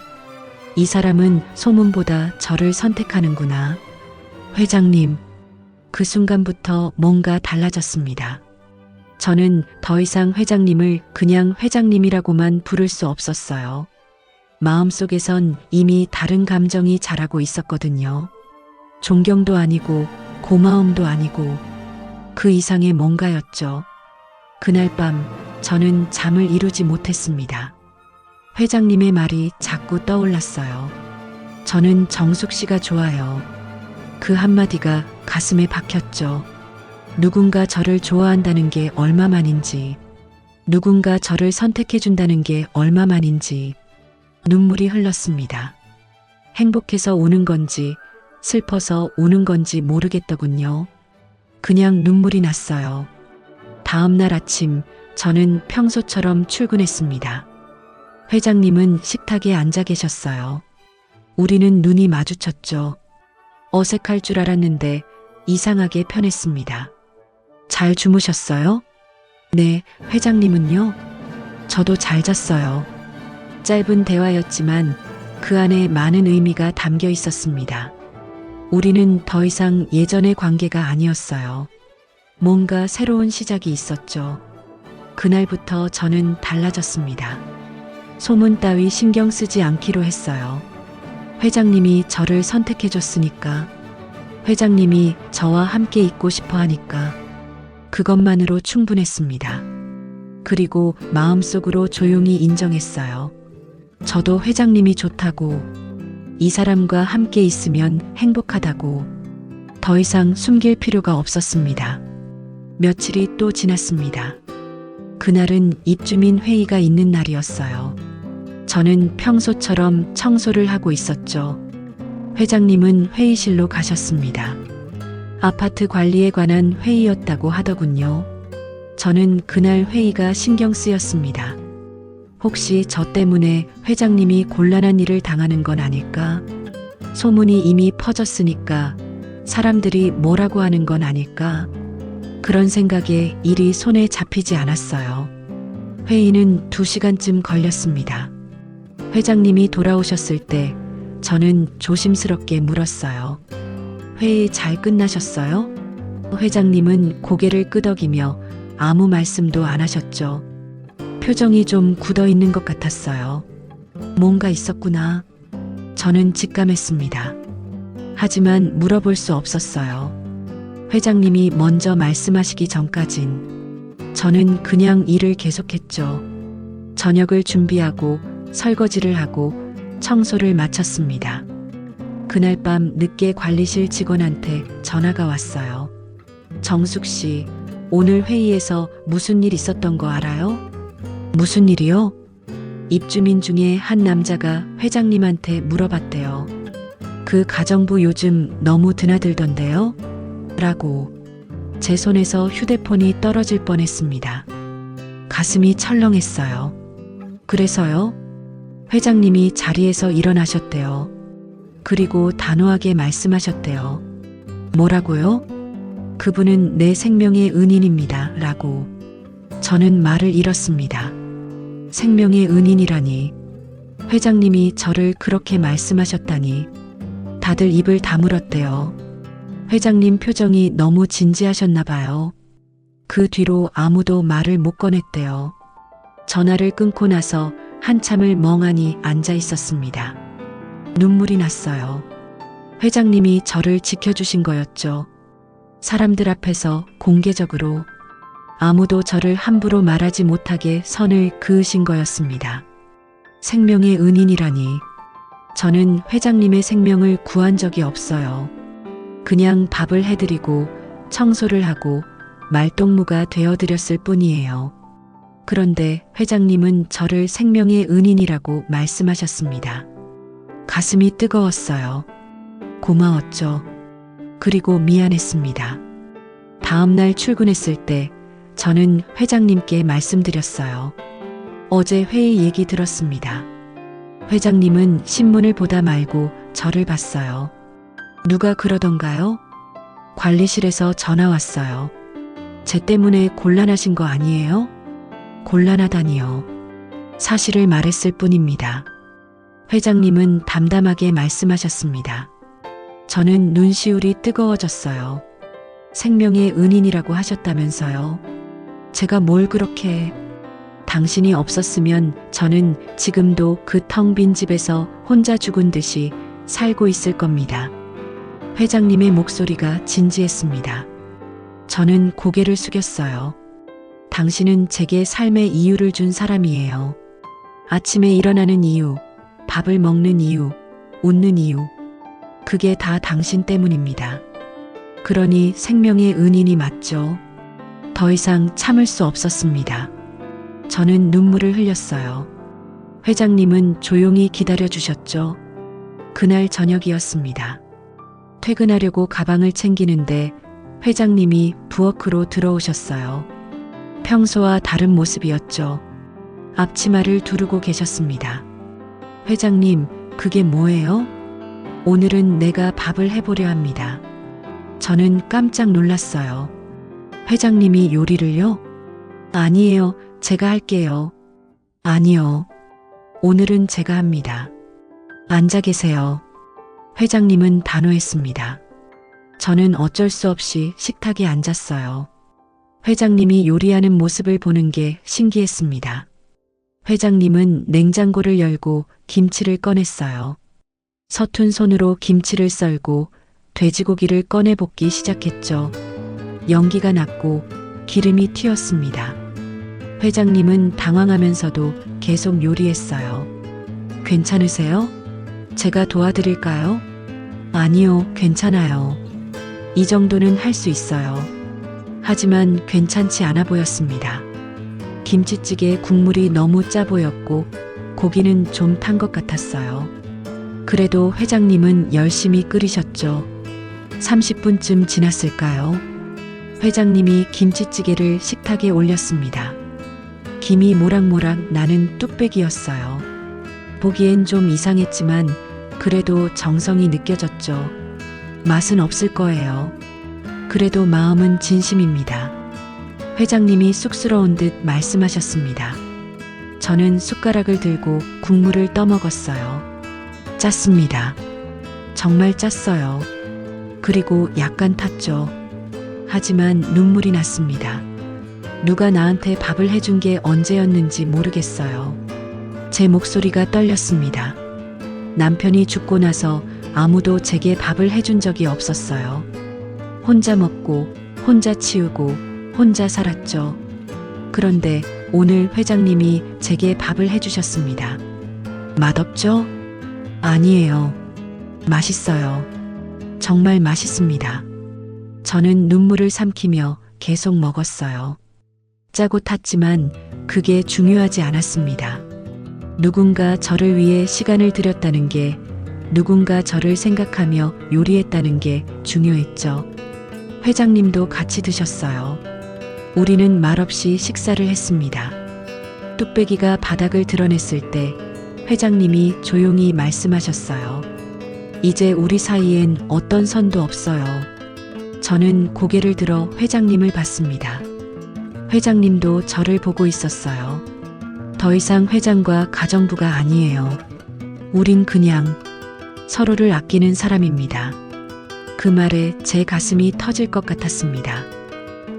이 사람은 소문보다 저를 선택하는구나. 회장님, 그 순간부터 뭔가 달라졌습니다. 저는 더 이상 회장님을 그냥 회장님이라고만 부를 수 없었어요. 마음속에선 이미 다른 감정이 자라고 있었거든요. 존경도 아니고 고마움도 아니고 그 이상의 뭔가였죠. 그날 밤 저는 잠을 이루지 못했습니다. 회장님의 말이 자꾸 떠올랐어요. 저는 정숙 씨가 좋아요. 그 한마디가 가슴에 박혔죠. 누군가 저를 좋아한다는 게 얼마만인지, 누군가 저를 선택해준다는 게 얼마만인지 눈물이 흘렀습니다. 행복해서 우는 건지 슬퍼서 우는 건지 모르겠더군요. 그냥 눈물이 났어요. 다음 날 아침 저는 평소처럼 출근했습니다. 회장님은 식탁에 앉아 계셨어요. 우리는 눈이 마주쳤죠. 어색할 줄 알았는데 이상하게 편했습니다. 잘 주무셨어요? 네, 회장님은요? 저도 잘 잤어요. 짧은 대화였지만 그 안에 많은 의미가 담겨 있었습니다. 우리는 더 이상 예전의 관계가 아니었어요. 뭔가 새로운 시작이 있었죠. 그날부터 저는 달라졌습니다. 소문 따위 신경 쓰지 않기로 했어요. 회장님이 저를 선택해줬으니까, 회장님이 저와 함께 있고 싶어 하니까 그것만으로 충분했습니다. 그리고 마음속으로 조용히 인정했어요. 저도 회장님이 좋다고, 이 사람과 함께 있으면 행복하다고. 더 이상 숨길 필요가 없었습니다. 며칠이 또 지났습니다. 그날은 입주민 회의가 있는 날이었어요. 저는 평소처럼 청소를 하고 있었죠. 회장님은 회의실로 가셨습니다. 아파트 관리에 관한 회의였다고 하더군요. 저는 그날 회의가 신경 쓰였습니다. 혹시 저 때문에 회장님이 곤란한 일을 당하는 건 아닐까? 소문이 이미 퍼졌으니까 사람들이 뭐라고 하는 건 아닐까? 그런 생각에 일이 손에 잡히지 않았어요. 회의는 2시간쯤 걸렸습니다. 회장님이 돌아오셨을 때 저는 조심스럽게 물었어요. 회의 잘 끝나셨어요? 회장님은 고개를 끄덕이며 아무 말씀도 안 하셨죠. 표정이 좀 굳어 있는 것 같았어요. 뭔가 있었구나. 저는 직감했습니다. 하지만 물어볼 수 없었어요. 회장님이 먼저 말씀하시기 전까진 저는 그냥 일을 계속했죠. 저녁을 준비하고 설거지를 하고 청소를 마쳤습니다. 그날 밤 늦게 관리실 직원한테 전화가 왔어요. 정숙 씨, 오늘 회의에서 무슨 일 있었던 거 알아요? 무슨 일이요? 입주민 중에 한 남자가 회장님한테 물어봤대요. 그 가정부 요즘 너무 드나들던데요? 라고. 제 손에서 휴대폰이 떨어질 뻔했습니다. 가슴이 철렁했어요. 그래서요? 회장님이 자리에서 일어나셨대요. 그리고 단호하게 말씀하셨대요. 뭐라고요? 그분은 내 생명의 은인입니다. 라고. 저는 말을 잃었습니다. 생명의 은인이라니. 회장님이 저를 그렇게 말씀하셨다니. 다들 입을 다물었대요. 회장님 표정이 너무 진지하셨나 봐요. 그 뒤로 아무도 말을 못 꺼냈대요. 전화를 끊고 나서 한참을 멍하니 앉아 있었습니다. 눈물이 났어요. 회장님이 저를 지켜주신 거였죠. 사람들 앞에서 공개적으로 아무도 저를 함부로 말하지 못하게 선을 그으신 거였습니다. 생명의 은인이라니. 저는 회장님의 생명을 구한 적이 없어요. 그냥 밥을 해드리고 청소를 하고 말동무가 되어드렸을 뿐이에요. 그런데 회장님은 저를 생명의 은인이라고 말씀하셨습니다. 가슴이 뜨거웠어요. 고마웠죠. 그리고 미안했습니다. 다음 날 출근했을 때 저는 회장님께 말씀드렸어요. 어제 회의 얘기 들었습니다. 회장님은 신문을 보다 말고 저를 봤어요. 누가 그러던가요? 관리실에서 전화 왔어요. 쟤 때문에 곤란하신 거 아니에요? 곤란하다니요. 사실을 말했을 뿐입니다. 회장님은 담담하게 말씀하셨습니다. 저는 눈시울이 뜨거워졌어요. 생명의 은인이라고 하셨다면서요. 제가 뭘 그렇게... 당신이 없었으면 저는 지금도 그 텅 빈 집에서 혼자 죽은 듯이 살고 있을 겁니다. 회장님의 목소리가 진지했습니다. 저는 고개를 숙였어요. 당신은 제게 삶의 이유를 준 사람이에요. 아침에 일어나는 이유, 밥을 먹는 이유, 웃는 이유. 그게 다 당신 때문입니다. 그러니 생명의 은인이 맞죠. 더 이상 참을 수 없었습니다. 저는 눈물을 흘렸어요. 회장님은 조용히 기다려 주셨죠. 그날 저녁이었습니다. 퇴근하려고 가방을 챙기는데 회장님이 부엌으로 들어오셨어요. 평소와 다른 모습이었죠. 앞치마를 두르고 계셨습니다. 회장님, 그게 뭐예요? 오늘은 내가 밥을 해보려 합니다. 저는 깜짝 놀랐어요. 회장님이 요리를요? 아니에요. 제가 할게요. 아니요. 오늘은 제가 합니다. 앉아 계세요. 회장님은 단호했습니다. 저는 어쩔 수 없이 식탁에 앉았어요. 회장님이 요리하는 모습을 보는 게 신기했습니다. 회장님은 냉장고를 열고 김치를 꺼냈어요. 서툰 손으로 김치를 썰고 돼지고기를 꺼내 볶기 시작했죠. 연기가 났고 기름이 튀었습니다. 회장님은 당황하면서도 계속 요리했어요. 괜찮으세요? 제가 도와드릴까요? 아니요, 괜찮아요. 이 정도는 할 수 있어요. 하지만 괜찮지 않아 보였습니다. 김치찌개 국물이 너무 짜 보였고 고기는 좀 탄 것 같았어요. 그래도 회장님은 열심히 끓이셨죠. 30분쯤 지났을까요? 회장님이 김치찌개를 식탁에 올렸습니다. 김이 모락모락 나는 뚝배기였어요. 보기엔 좀 이상했지만 그래도 정성이 느껴졌죠. 맛은 없을 거예요. 그래도 마음은 진심입니다. 회장님이 쑥스러운 듯 말씀하셨습니다. 저는 숟가락을 들고 국물을 떠먹었어요. 짰습니다. 정말 짰어요. 그리고 약간 탔죠. 하지만 눈물이 났습니다. 누가 나한테 밥을 해준 게 언제였는지 모르겠어요. 제 목소리가 떨렸습니다. 남편이 죽고 나서 아무도 제게 밥을 해준 적이 없었어요. 혼자 먹고, 혼자 치우고, 혼자 살았죠. 그런데 오늘 회장님이 제게 밥을 해주셨습니다. 맛없죠? 아니에요. 맛있어요. 정말 맛있습니다. 저는 눈물을 삼키며 계속 먹었어요. 짜고 탔지만 그게 중요하지 않았습니다. 누군가 저를 위해 시간을 들였다는 게, 누군가 저를 생각하며 요리했다는 게 중요했죠. 회장님도 같이 드셨어요. 우리는 말없이 식사를 했습니다. 뚝배기가 바닥을 드러냈을 때 회장님이 조용히 말씀하셨어요. 이제 우리 사이엔 어떤 선도 없어요. 저는 고개를 들어 회장님을 봤습니다. 회장님도 저를 보고 있었어요. 더 이상 회장과 가정부가 아니에요. 우린 그냥 서로를 아끼는 사람입니다. 그 말에 제 가슴이 터질 것 같았습니다.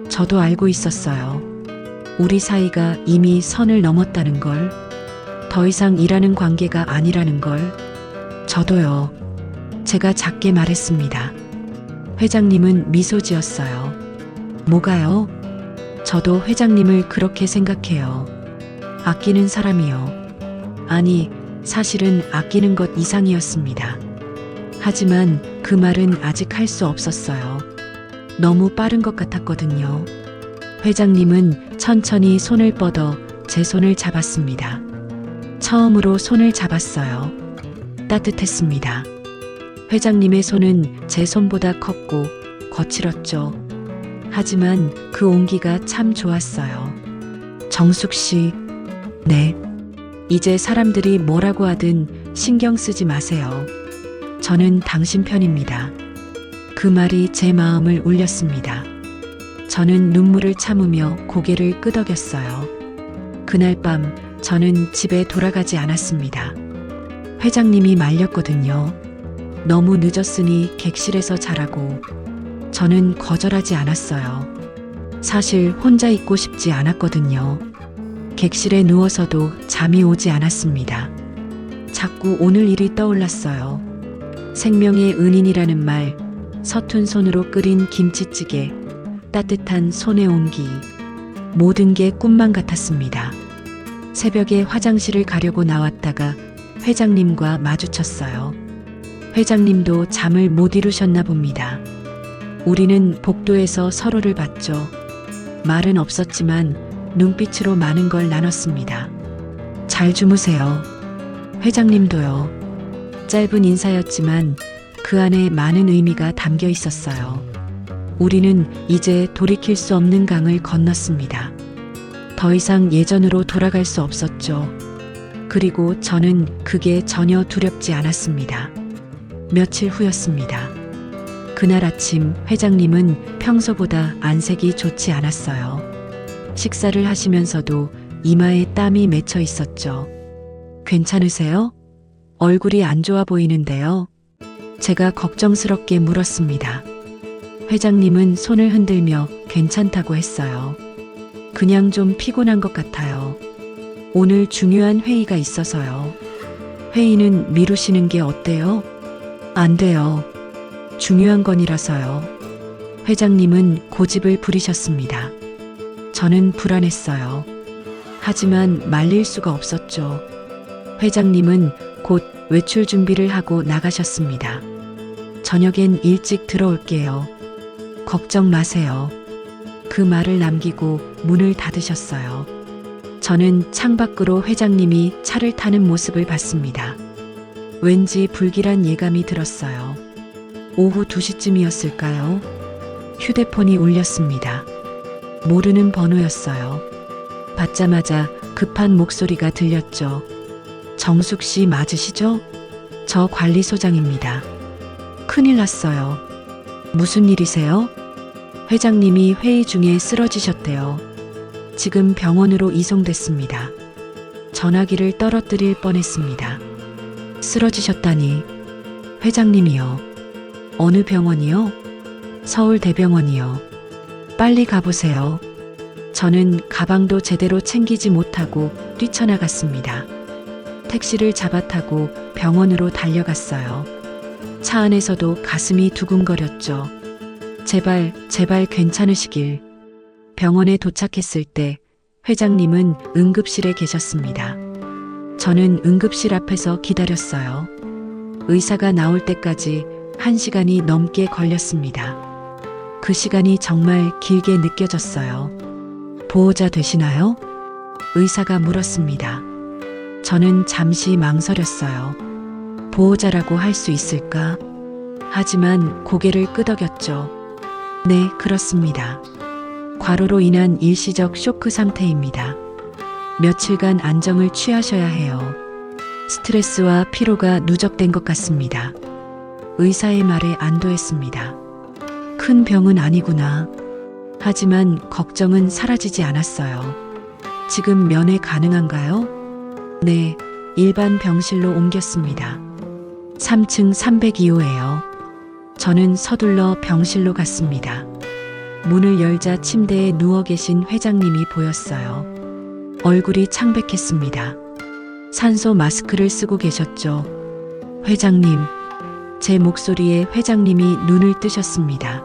저도 알고 있었어요. 우리 사이가 이미 선을 넘었다는 걸, 더 이상 일하는 관계가 아니라는 걸. 저도요. 제가 작게 말했습니다. 회장님은 미소 지었어요. 뭐가요? 저도 회장님을 그렇게 생각해요. 아끼는 사람이요. 아니, 사실은 아끼는 것 이상이었습니다. 하지만 그 말은 아직 할 수 없었어요. 너무 빠른 것 같았거든요. 회장님은 천천히 손을 뻗어 제 손을 잡았습니다. 처음으로 손을 잡았어요. 따뜻했습니다. 회장님의 손은 제 손보다 컸고 거칠었죠. 하지만 그 온기가 참 좋았어요. 정숙 씨, 네. 이제 사람들이 뭐라고 하든 신경 쓰지 마세요. 저는 당신 편입니다. 그 말이 제 마음을 울렸습니다. 저는 눈물을 참으며 고개를 끄덕였어요. 그날 밤 저는 집에 돌아가지 않았습니다. 회장님이 말렸거든요. 너무 늦었으니 객실에서 자라고. 저는 거절하지 않았어요. 사실 혼자 있고 싶지 않았거든요. 객실에 누워서도 잠이 오지 않았습니다. 자꾸 오늘 일이 떠올랐어요. 생명의 은인이라는 말, 서툰 손으로 끓인 김치찌개, 따뜻한 손의 온기, 모든 게 꿈만 같았습니다. 새벽에 화장실을 가려고 나왔다가 회장님과 마주쳤어요. 회장님도 잠을 못 이루셨나 봅니다. 우리는 복도에서 서로를 봤죠. 말은 없었지만 눈빛으로 많은 걸 나눴습니다. 잘 주무세요. 회장님도요. 짧은 인사였지만 그 안에 많은 의미가 담겨 있었어요. 우리는 이제 돌이킬 수 없는 강을 건넜습니다. 더 이상 예전으로 돌아갈 수 없었죠. 그리고 저는 그게 전혀 두렵지 않았습니다. 며칠 후였습니다. 그날 아침 회장님은 평소보다 안색이 좋지 않았어요. 식사를 하시면서도 이마에 땀이 맺혀 있었죠. 괜찮으세요? 얼굴이 안 좋아 보이는데요. 제가 걱정스럽게 물었습니다. 회장님은 손을 흔들며 괜찮다고 했어요. 그냥 좀 피곤한 것 같아요. 오늘 중요한 회의가 있어서요. 회의는 미루시는 게 어때요? 안 돼요. 중요한 건이라서요. 회장님은 고집을 부리셨습니다. 저는 불안했어요. 하지만 말릴 수가 없었죠. 회장님은 곧 외출 준비를 하고 나가셨습니다. 저녁엔 일찍 들어올게요. 걱정 마세요. 그 말을 남기고 문을 닫으셨어요. 저는 창밖으로 회장님이 차를 타는 모습을 봤습니다. 왠지 불길한 예감이 들었어요. 오후 2시쯤이었을까요? 휴대폰이 울렸습니다. 모르는 번호였어요. 받자마자 급한 목소리가 들렸죠. 정숙 씨 맞으시죠? 저 관리소장입니다. 큰일 났어요. 무슨 일이세요? 회장님이 회의 중에 쓰러지셨대요. 지금 병원으로 이송됐습니다. 전화기를 떨어뜨릴 뻔했습니다. 쓰러지셨다니. 회장님이요. 어느 병원이요? 서울대병원이요. 빨리 가보세요. 저는 가방도 제대로 챙기지 못하고 뛰쳐나갔습니다. 택시를 잡아타고 병원으로 달려갔어요. 차 안에서도 가슴이 두근거렸죠. 제발 괜찮으시길. 병원에 도착했을 때 회장님은 응급실에 계셨습니다. 저는 응급실 앞에서 기다렸어요. 의사가 나올 때까지 1시간이 넘게 걸렸습니다. 그 시간이 정말 길게 느껴졌어요. 보호자 되시나요? 의사가 물었습니다. 저는 잠시 망설였어요. 보호자라고 할 수 있을까? 하지만 고개를 끄덕였죠. 네, 그렇습니다. 과로로 인한 일시적 쇼크 상태입니다. 며칠간 안정을 취하셔야 해요. 스트레스와 피로가 누적된 것 같습니다. 의사의 말에 안도했습니다. 큰 병은 아니구나. 하지만 걱정은 사라지지 않았어요. 지금 면회 가능한가요? 네, 일반 병실로 옮겼습니다. 3층 302호예요. 저는 서둘러 병실로 갔습니다. 문을 열자 침대에 누워 계신 회장님이 보였어요. 얼굴이 창백했습니다. 산소 마스크를 쓰고 계셨죠. 회장님, 제 목소리에 회장님이 눈을 뜨셨습니다.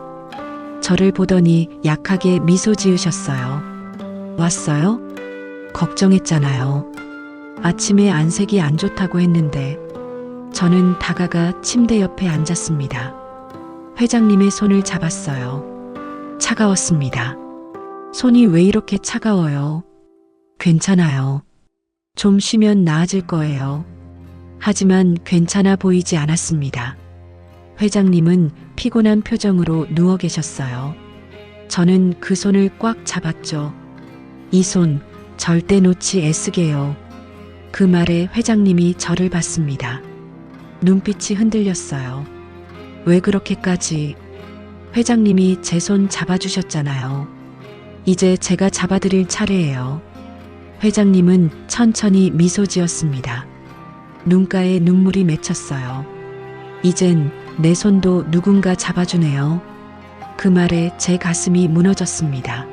저를 보더니 약하게 미소 지으셨어요. 왔어요? 걱정했잖아요. 아침에 안색이 안 좋다고 했는데. 저는 다가가 침대 옆에 앉았습니다. 회장님의 손을 잡았어요. 차가웠습니다. 손이 왜 이렇게 차가워요? 괜찮아요. 좀 쉬면 나아질 거예요. 하지만 괜찮아 보이지 않았습니다. 회장님은 피곤한 표정으로 누워 계셨어요. 저는 그 손을 꽉 잡았죠. 이 손 절대 놓지 애쓰게요. 그 말에 회장님이 저를 봤습니다. 눈빛이 흔들렸어요. 왜 그렇게까지? 회장님이 제 손 잡아주셨잖아요. 이제 제가 잡아드릴 차례예요. 회장님은 천천히 미소 지었습니다. 눈가에 눈물이 맺혔어요. 이젠 내 손도 누군가 잡아주네요. 그 말에 제 가슴이 무너졌습니다.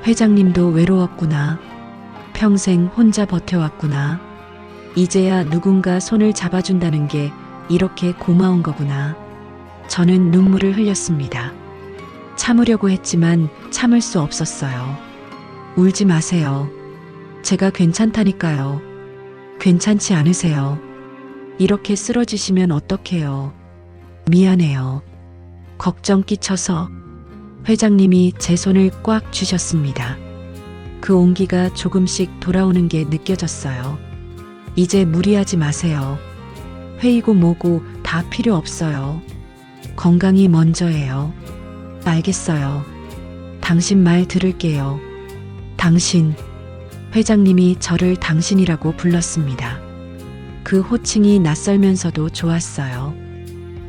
회장님도 외로웠구나. 평생 혼자 버텨왔구나. 이제야 누군가 손을 잡아준다는 게 이렇게 고마운 거구나. 저는 눈물을 흘렸습니다. 참으려고 했지만 참을 수 없었어요. 울지 마세요. 제가 괜찮다니까요. 괜찮지 않으세요? 이렇게 쓰러지시면 어떡해요? 미안해요. 걱정 끼쳐서. 회장님이 제 손을 꽉 쥐셨습니다. 그 온기가 조금씩 돌아오는 게 느껴졌어요. 이제 무리하지 마세요. 회의고 뭐고 다 필요 없어요. 건강이 먼저예요. 알겠어요. 당신 말 들을게요. 당신. 회장님이 저를 당신이라고 불렀습니다. 그 호칭이 낯설면서도 좋았어요.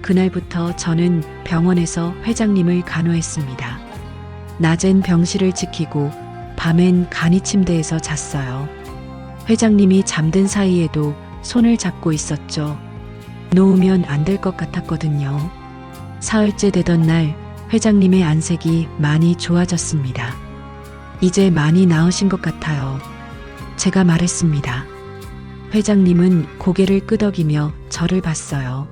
그날부터 저는 병원에서 회장님을 간호했습니다. 낮엔 병실을 지키고 밤엔 간이 침대에서 잤어요. 회장님이 잠든 사이에도 손을 잡고 있었죠. 놓으면 안 될 것 같았거든요. 사흘째 되던 날 회장님의 안색이 많이 좋아졌습니다. 이제 많이 나으신 것 같아요. 제가 말했습니다. 회장님은 고개를 끄덕이며 저를 봤어요.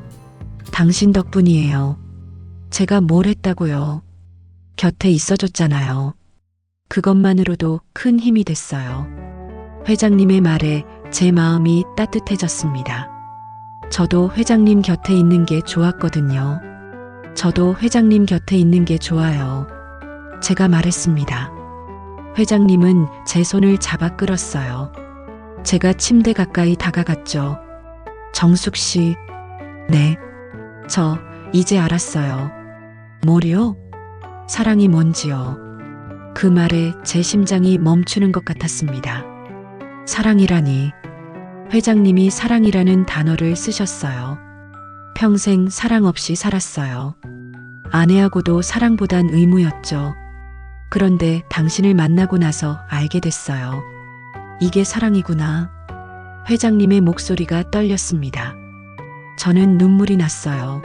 당신 덕분이에요. 제가 뭘 했다고요? 곁에 있어줬잖아요. 그것만으로도 큰 힘이 됐어요. 회장님의 말에 제 마음이 따뜻해졌습니다. 저도 회장님 곁에 있는 게 좋았거든요. 저도 회장님 곁에 있는 게 좋아요. 제가 말했습니다. 회장님은 제 손을 잡아 끌었어요. 제가 침대 가까이 다가갔죠. 정숙 씨. 네. 저 이제 알았어요. 뭐요? 사랑이 뭔지요. 그 말에 제 심장이 멈추는 것 같았습니다. 사랑이라니. 회장님이 사랑이라는 단어를 쓰셨어요. 평생 사랑 없이 살았어요. 아내하고도 사랑보단 의무였죠. 그런데 당신을 만나고 나서 알게 됐어요. 이게 사랑이구나. 회장님의 목소리가 떨렸습니다. 저는 눈물이 났어요.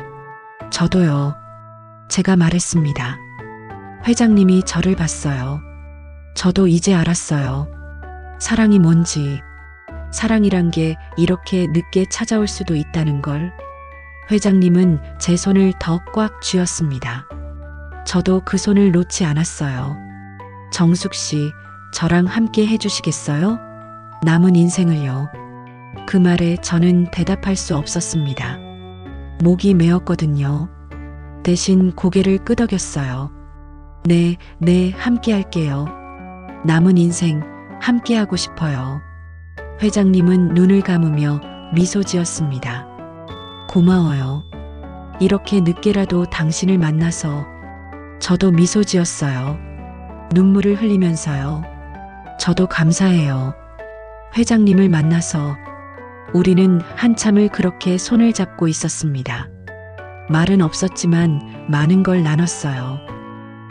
저도요. 제가 말했습니다. 회장님이 저를 봤어요. 저도 이제 알았어요. 사랑이 뭔지. 사랑이란 게 이렇게 늦게 찾아올 수도 있다는 걸. 회장님은 제 손을 더 꽉 쥐었습니다. 저도 그 손을 놓지 않았어요. 정숙 씨, 저랑 함께 해주시겠어요? 남은 인생을요. 그 말에 저는 대답할 수 없었습니다. 목이 메었거든요. 대신 고개를 끄덕였어요. 네, 함께 할게요. 남은 인생 함께 하고 싶어요. 회장님은 눈을 감으며 미소 지었습니다. 고마워요. 이렇게 늦게라도 당신을 만나서. 저도 미소 지었어요. 눈물을 흘리면서요. 저도 감사해요. 회장님을 만나서. 우리는 한참을 그렇게 손을 잡고 있었습니다. 말은 없었지만 많은 걸 나눴어요.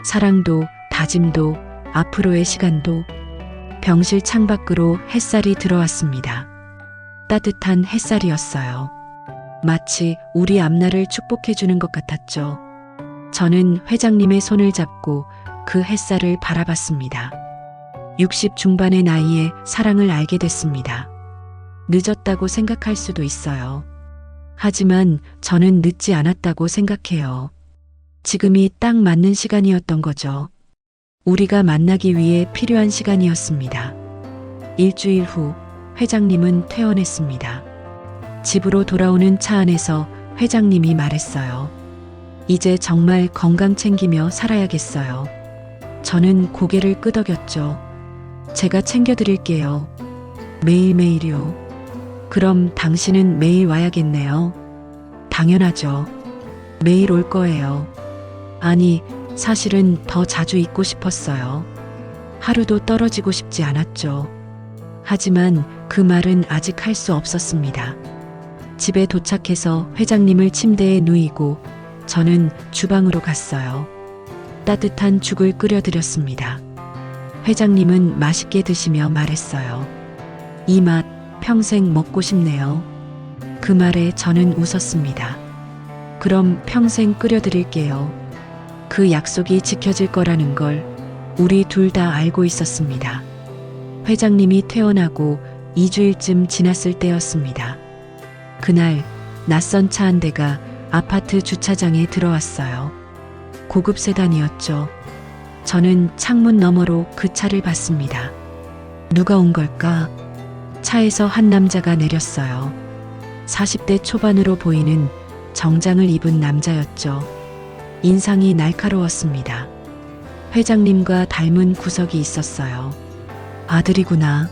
사랑도, 다짐도, 앞으로의 시간도. 병실 창밖으로 햇살이 들어왔습니다. 따뜻한 햇살이었어요. 마치 우리 앞날을 축복해 주는 것 같았죠. 저는 회장님의 손을 잡고 그 햇살을 바라봤습니다. 60 중반의 나이에 사랑을 알게 됐습니다. 늦었다고 생각할 수도 있어요. 하지만 저는 늦지 않았다고 생각해요. 지금이 딱 맞는 시간이었던 거죠. 우리가 만나기 위해 필요한 시간이었습니다. 일주일 후 회장님은 퇴원했습니다. 집으로 돌아오는 차 안에서 회장님이 말했어요. 이제 정말 건강 챙기며 살아야겠어요. 저는 고개를 끄덕였죠. 제가 챙겨드릴게요. 매일매일요. 그럼 당신은 매일 와야겠네요. 당연하죠. 매일 올 거예요. 아니, 사실은 더 자주 있고 싶었어요. 하루도 떨어지고 싶지 않았죠. 하지만 그 말은 아직 할 수 없었습니다. 집에 도착해서 회장님을 침대에 누이고 저는 주방으로 갔어요. 따뜻한 죽을 끓여드렸습니다. 회장님은 맛있게 드시며 말했어요. 이 맛 평생 먹고 싶네요. 그 말에 저는 웃었습니다. 그럼 평생 끓여드릴게요. 그 약속이 지켜질 거라는 걸 우리 둘 다 알고 있었습니다. 회장님이 퇴원하고 2주일쯤 지났을 때였습니다. 그날 낯선 차 한 대가 아파트 주차장에 들어왔어요. 고급 세단이었죠. 저는 창문 너머로 그 차를 봤습니다. 누가 온 걸까? 차에서 한 남자가 내렸어요. 40대 초반으로 보이는 정장을 입은 남자였죠. 인상이 날카로웠습니다. 회장님과 닮은 구석이 있었어요. 아들이구나.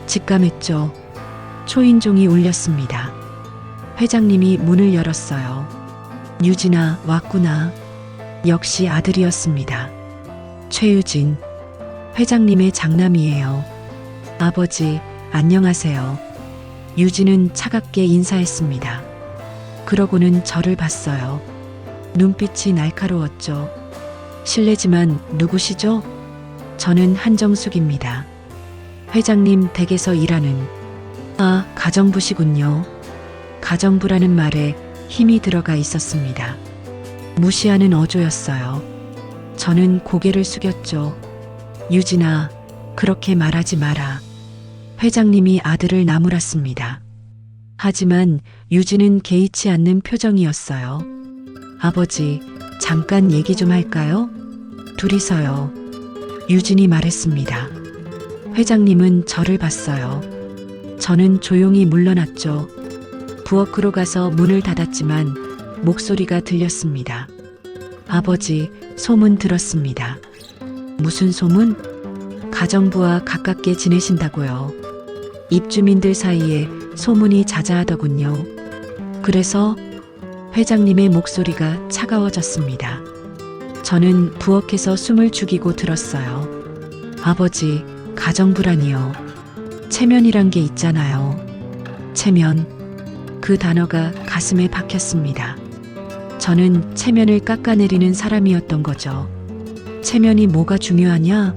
직감했죠. 초인종이 울렸습니다. 회장님이 문을 열었어요. 유진아, 왔구나. 역시 아들이었습니다. 최유진. 회장님의 장남이에요. 아버지, 안녕하세요. 유진은 차갑게 인사했습니다. 그러고는 저를 봤어요. 눈빛이 날카로웠죠. 실례지만 누구시죠? 저는 한정숙입니다. 회장님 댁에서 일하는. 아, 가정부시군요. 가정부라는 말에 힘이 들어가 있었습니다. 무시하는 어조였어요. 저는 고개를 숙였죠. 유진아, 그렇게 말하지 마라. 회장님이 아들을 나무랐습니다. 하지만 유진은 개의치 않는 표정이었어요. 아버지, 잠깐 얘기 좀 할까요? 둘이서요. 유진이 말했습니다. 회장님은 저를 봤어요. 저는 조용히 물러났죠. 부엌으로 가서 문을 닫았지만 목소리가 들렸습니다. 아버지, 소문 들었습니다. 무슨 소문? 가정부와 가깝게 지내신다고요. 입주민들 사이에 소문이 자자하더군요. 그래서 회장님의 목소리가 차가워졌습니다. 저는 부엌에서 숨을 죽이고 들었어요. 아버지, 가정부라니요. 체면이란 게 있잖아요. 체면. 그 단어가 가슴에 박혔습니다. 저는 체면을 깎아내리는 사람이었던 거죠. 체면이 뭐가 중요하냐?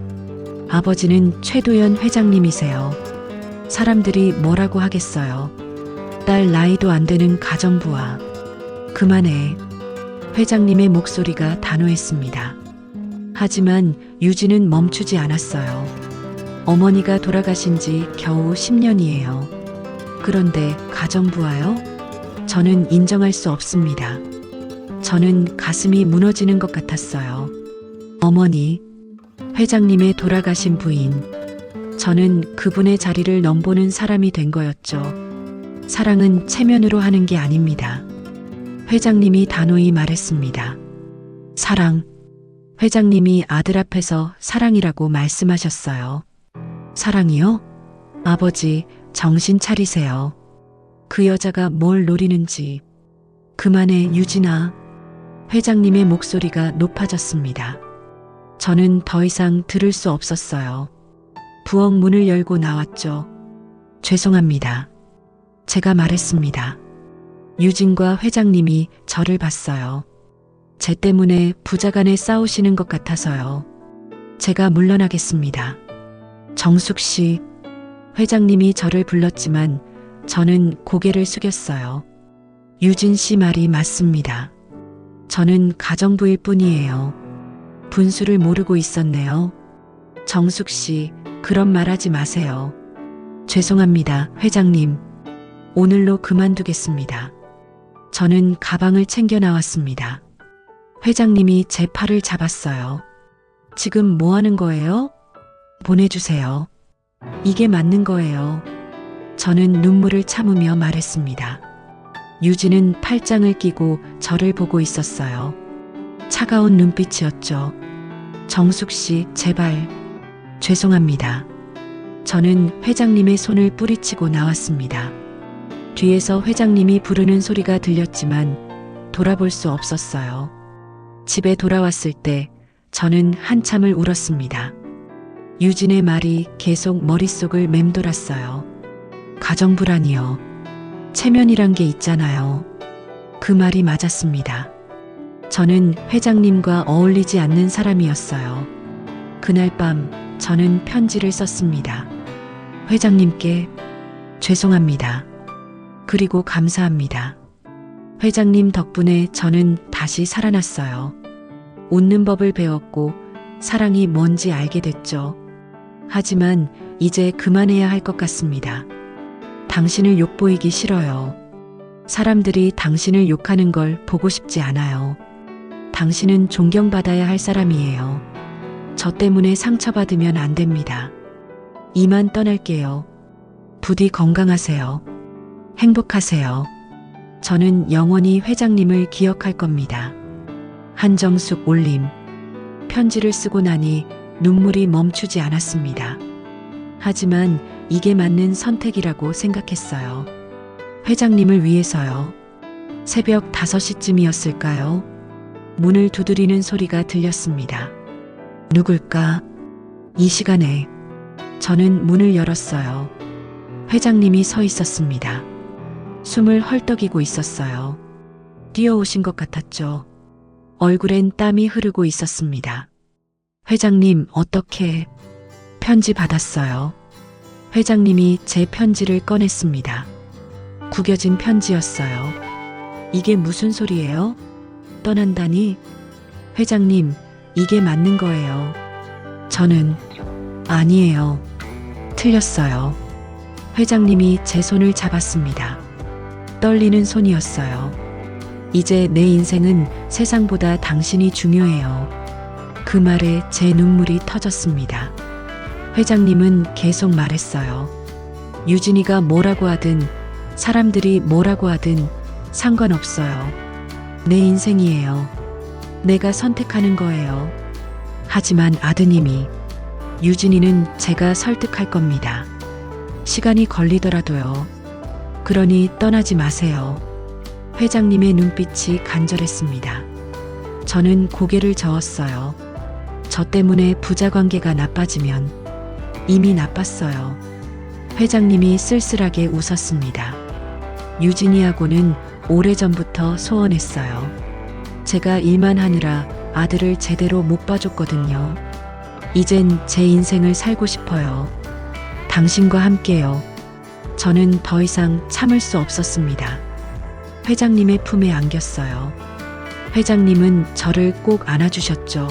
아버지는 최도연 회장님이세요. 사람들이 뭐라고 하겠어요. 딸 나이도 안 되는 가정부와. 그만해. 회장님의 목소리가 단호했습니다. 하지만 유진은 멈추지 않았어요. 어머니가 돌아가신 지 겨우 10년이에요. 그런데 가정부와요? 저는 인정할 수 없습니다. 저는 가슴이 무너지는 것 같았어요. 어머니, 회장님의 돌아가신 부인. 저는 그분의 자리를 넘보는 사람이 된 거였죠. 사랑은 체면으로 하는 게 아닙니다. 회장님이 단호히 말했습니다. 사랑. 회장님이 아들 앞에서 사랑이라고 말씀하셨어요. 사랑이요? 아버지, 정신 차리세요. 그 여자가 뭘 노리는지. 그만해, 유진아. 회장님의 목소리가 높아졌습니다. 저는 더 이상 들을 수 없었어요. 부엌 문을 열고 나왔죠. 죄송합니다. 제가 말했습니다. 유진과 회장님이 저를 봤어요. 제 때문에 부자간에 싸우시는 것 같아서요. 제가 물러나겠습니다. 정숙 씨. 회장님이 저를 불렀지만 저는 고개를 숙였어요. 유진 씨 말이 맞습니다. 저는 가정부일 뿐이에요. 분수를 모르고 있었네요. 정숙 씨, 그런 말 하지 마세요. 죄송합니다, 회장님. 오늘로 그만두겠습니다. 저는 가방을 챙겨 나왔습니다. 회장님이 제 팔을 잡았어요. 지금 뭐 하는 거예요? 보내주세요. 이게 맞는 거예요. 저는 눈물을 참으며 말했습니다. 유진은 팔짱을 끼고 저를 보고 있었어요. 차가운 눈빛이었죠. 정숙 씨, 제발. 죄송합니다. 저는 회장님의 손을 뿌리치고 나왔습니다. 뒤에서 회장님이 부르는 소리가 들렸지만 돌아볼 수 없었어요. 집에 돌아왔을 때 저는 한참을 울었습니다. 유진의 말이 계속 머릿속을 맴돌았어요. 가정부라니요. 체면이란 게 있잖아요. 그 말이 맞았습니다. 저는 회장님과 어울리지 않는 사람이었어요. 그날 밤 저는 편지를 썼습니다. 회장님께 죄송합니다. 그리고 감사합니다. 회장님 덕분에 저는 다시 살아났어요. 웃는 법을 배웠고 사랑이 뭔지 알게 됐죠. 하지만 이제 그만해야 할 것 같습니다. 당신을 욕보이기 싫어요. 사람들이 당신을 욕하는 걸 보고 싶지 않아요. 당신은 존경받아야 할 사람이에요. 저 때문에 상처받으면 안 됩니다. 이만 떠날게요. 부디 건강하세요. 행복하세요. 저는 영원히 회장님을 기억할 겁니다. 한정숙 올림. 편지를 쓰고 나니 눈물이 멈추지 않았습니다. 하지만 이게 맞는 선택이라고 생각했어요. 회장님을 위해서요. 새벽 5시쯤이었을까요? 문을 두드리는 소리가 들렸습니다. 누굴까? 이 시간에 저는 문을 열었어요. 회장님이 서 있었습니다. 숨을 헐떡이고 있었어요. 뛰어오신 것 같았죠. 얼굴엔 땀이 흐르고 있었습니다. 회장님, 어떻게? 편지 받았어요. 회장님이 제 편지를 꺼냈습니다. 구겨진 편지였어요. 이게 무슨 소리예요? 떠난다니? 회장님, 이게 맞는 거예요. 저는 아니에요. 틀렸어요. 회장님이 제 손을 잡았습니다. 떨리는 손이었어요. 이제 내 인생은 세상보다 당신이 중요해요. 그 말에 제 눈물이 터졌습니다. 회장님은 계속 말했어요. 유진이가 뭐라고 하든 사람들이 뭐라고 하든 상관없어요. 내 인생이에요. 내가 선택하는 거예요. 하지만 아드님이 유진이는 제가 설득할 겁니다. 시간이 걸리더라도요. 그러니 떠나지 마세요. 회장님의 눈빛이 간절했습니다. 저는 고개를 저었어요. 저 때문에 부자 관계가 나빠지면 이미 나빴어요. 회장님이 쓸쓸하게 웃었습니다. 유진이하고는 오래전부터 소원했어요. 제가 일만 하느라 아들을 제대로 못 봐줬거든요. 이젠 제 인생을 살고 싶어요. 당신과 함께요. 저는 더 이상 참을 수 없었습니다. 회장님의 품에 안겼어요. 회장님은 저를 꼭 안아주셨죠.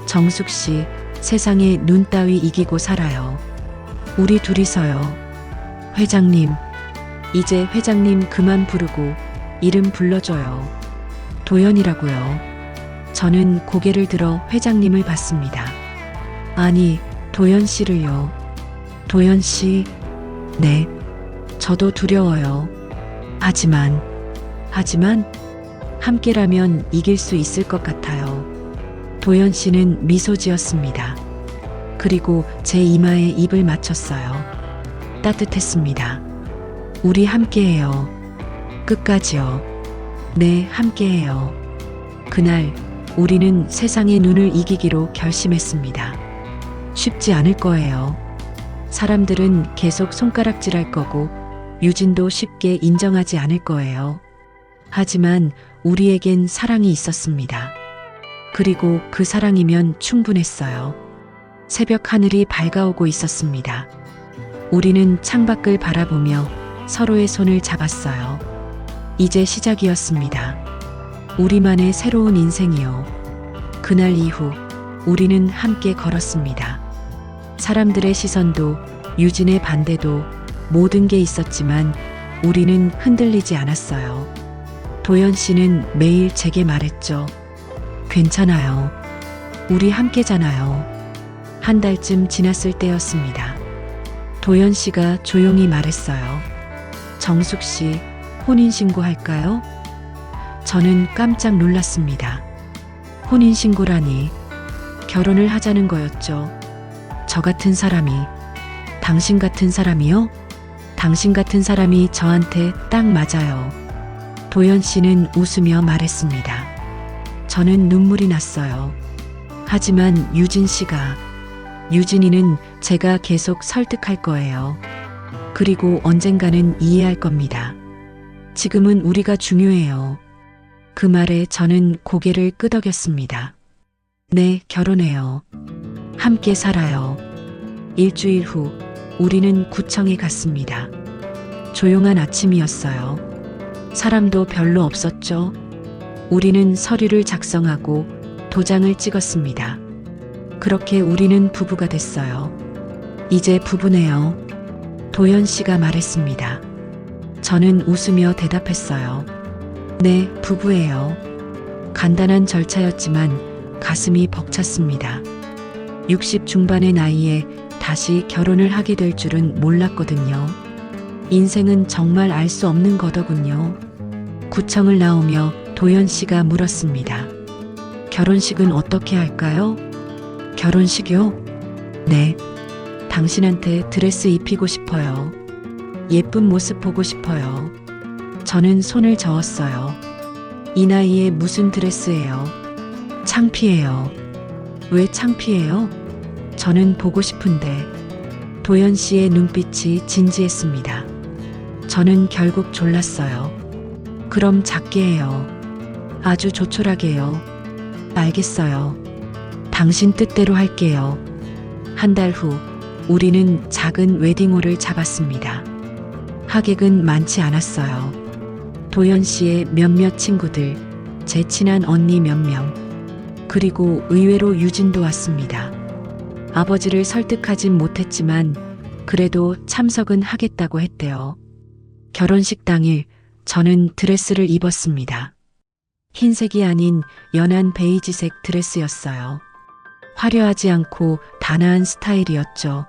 정숙 씨, 세상에 눈 따위 이기고 살아요. 우리 둘이서요. 회장님, 이제 회장님 그만 부르고 이름 불러줘요. 도연이라고요. 저는 고개를 들어 회장님을 봤습니다. 아니, 도연 씨를요. 도연 씨? 네. 저도 두려워요. 하지만 함께라면 이길 수 있을 것 같아요. 도연 씨는 미소 지었습니다. 그리고 제 이마에 입을 맞췄어요. 따뜻했습니다. 우리 함께해요. 끝까지요. 네, 함께해요. 그날 우리는 세상의 눈을 이기기로 결심했습니다. 쉽지 않을 거예요. 사람들은 계속 손가락질할 거고 유진도 쉽게 인정하지 않을 거예요. 하지만 우리에겐 사랑이 있었습니다. 그리고 그 사랑이면 충분했어요. 새벽 하늘이 밝아오고 있었습니다. 우리는 창밖을 바라보며 서로의 손을 잡았어요. 이제 시작이었습니다. 우리만의 새로운 인생이요. 그날 이후 우리는 함께 걸었습니다. 사람들의 시선도 유진의 반대도 모든 게 있었지만 우리는 흔들리지 않았어요. 도연 씨는 매일 제게 말했죠. 괜찮아요. 우리 함께잖아요. 한 달쯤 지났을 때였습니다. 도연 씨가 조용히 말했어요. 정숙 씨, 혼인신고 할까요? 저는 깜짝 놀랐습니다. 혼인신고라니, 결혼을 하자는 거였죠. 저 같은 사람이, 당신 같은 사람이요? 당신 같은 사람이 저한테 딱 맞아요. 도연 씨는 웃으며 말했습니다. 저는 눈물이 났어요. 하지만 유진 씨가, 유진이는 제가 계속 설득할 거예요. 그리고 언젠가는 이해할 겁니다. 지금은 우리가 중요해요. 그 말에 저는 고개를 끄덕였습니다. 네, 결혼해요. 함께 살아요. 일주일 후 우리는 구청에 갔습니다. 조용한 아침이었어요. 사람도 별로 없었죠. 우리는 서류를 작성하고 도장을 찍었습니다. 그렇게 우리는 부부가 됐어요. 이제 부부네요. 도연 씨가 말했습니다. 저는 웃으며 대답했어요. 네, 부부예요. 간단한 절차였지만 가슴이 벅찼습니다. 60 중반의 나이에 다시 결혼을 하게 될 줄은 몰랐거든요. 인생은 정말 알 수 없는 거더군요. 구청을 나오며 도연 씨가 물었습니다. 결혼식은 어떻게 할까요? 결혼식이요? 네. 당신한테 드레스 입히고 싶어요. 예쁜 모습 보고 싶어요. 저는 손을 저었어요. 이 나이에 무슨 드레스예요? 창피해요. 왜 창피해요? 저는 보고 싶은데. 도연 씨의 눈빛이 진지했습니다. 저는 결국 졸랐어요. 그럼 작게 해요. 아주 조촐하게요. 알겠어요. 당신 뜻대로 할게요. 한 달 후 우리는 작은 웨딩홀을 잡았습니다. 하객은 많지 않았어요. 도연 씨의 몇몇 친구들, 제 친한 언니 몇 명, 그리고 의외로 유진도 왔습니다. 아버지를 설득하진 못했지만 그래도 참석은 하겠다고 했대요. 결혼식 당일 저는 드레스를 입었습니다. 흰색이 아닌 연한 베이지색 드레스였어요. 화려하지 않고 단아한 스타일이었죠.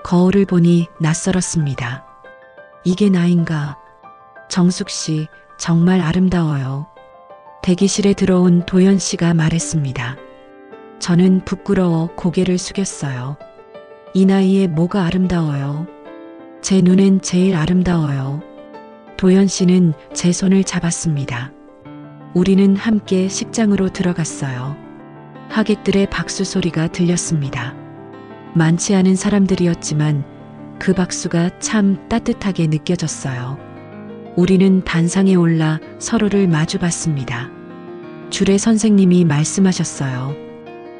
거울을 보니 낯설었습니다. 이게 나인가? 정숙 씨, 정말 아름다워요. 대기실에 들어온 도연 씨가 말했습니다. 저는 부끄러워 고개를 숙였어요. 이 나이에 뭐가 아름다워요? 제 눈엔 제일 아름다워요. 도연 씨는 제 손을 잡았습니다. 우리는 함께 식장으로 들어갔어요. 하객들의 박수 소리가 들렸습니다. 많지 않은 사람들이었지만 그 박수가 참 따뜻하게 느껴졌어요. 우리는 단상에 올라 서로를 마주 봤습니다. 주례 선생님이 말씀하셨어요.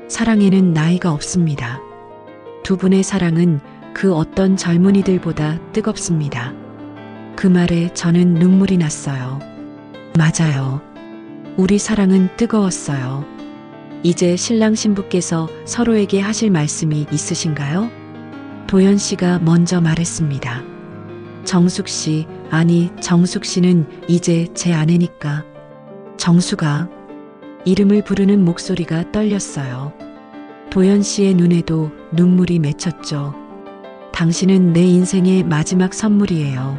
사랑에는 나이가 없습니다. 두 분의 사랑은 그 어떤 젊은이들보다 뜨겁습니다. 그 말에 저는 눈물이 났어요. 맞아요. 우리 사랑은 뜨거웠어요. 이제 신랑 신부께서 서로에게 하실 말씀이 있으신가요? 도연 씨가 먼저 말했습니다. 정숙 씨, 아니 정숙 씨는 이제 제 아내니까. 정수가, 이름을 부르는 목소리가 떨렸어요. 도연 씨의 눈에도 눈물이 맺혔죠. 당신은 내 인생의 마지막 선물이에요.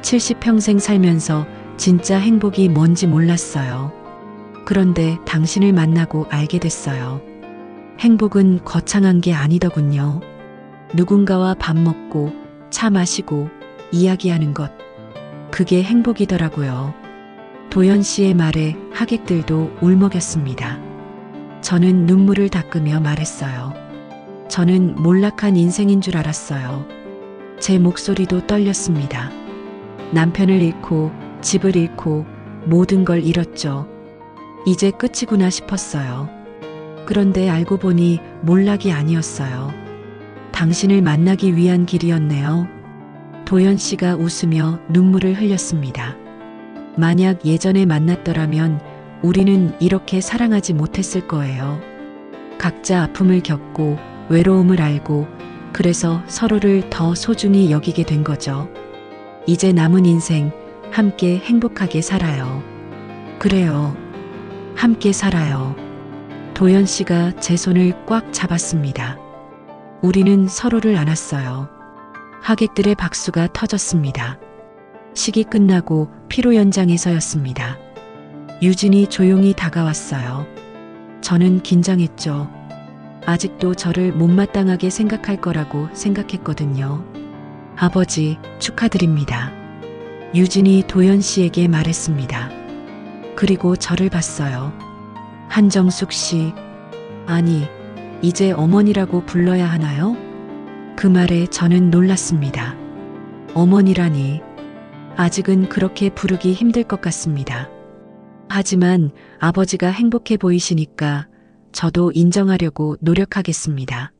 70평생 살면서 진짜 행복이 뭔지 몰랐어요. 그런데 당신을 만나고 알게 됐어요. 행복은 거창한 게 아니더군요. 누군가와 밥 먹고 차 마시고 이야기하는 것. 그게 행복이더라고요. 도연 씨의 말에 하객들도 울먹였습니다. 저는 눈물을 닦으며 말했어요. 저는 몰락한 인생인 줄 알았어요. 제 목소리도 떨렸습니다. 남편을 잃고 집을 잃고 모든 걸 잃었죠. 이제 끝이구나 싶었어요. 그런데 알고 보니 몰락이 아니었어요. 당신을 만나기 위한 길이었네요. 도연 씨가 웃으며 눈물을 흘렸습니다. 만약 예전에 만났더라면 우리는 이렇게 사랑하지 못했을 거예요. 각자 아픔을 겪고 외로움을 알고 그래서 서로를 더 소중히 여기게 된 거죠. 이제 남은 인생 함께 행복하게 살아요. 그래요. 함께 살아요. 도연 씨가 제 손을 꽉 잡았습니다. 우리는 서로를 안았어요. 하객들의 박수가 터졌습니다. 식이 끝나고 피로 연장에서였습니다. 유진이 조용히 다가왔어요. 저는 긴장했죠. 아직도 저를 못마땅하게 생각할 거라고 생각했거든요. 아버지, 축하드립니다. 유진이 도연 씨에게 말했습니다. 그리고 저를 봤어요. 한정숙 씨, 아니, 이제 어머니라고 불러야 하나요? 그 말에 저는 놀랐습니다. 어머니라니, 아직은 그렇게 부르기 힘들 것 같습니다. 하지만 아버지가 행복해 보이시니까 저도 인정하려고 노력하겠습니다.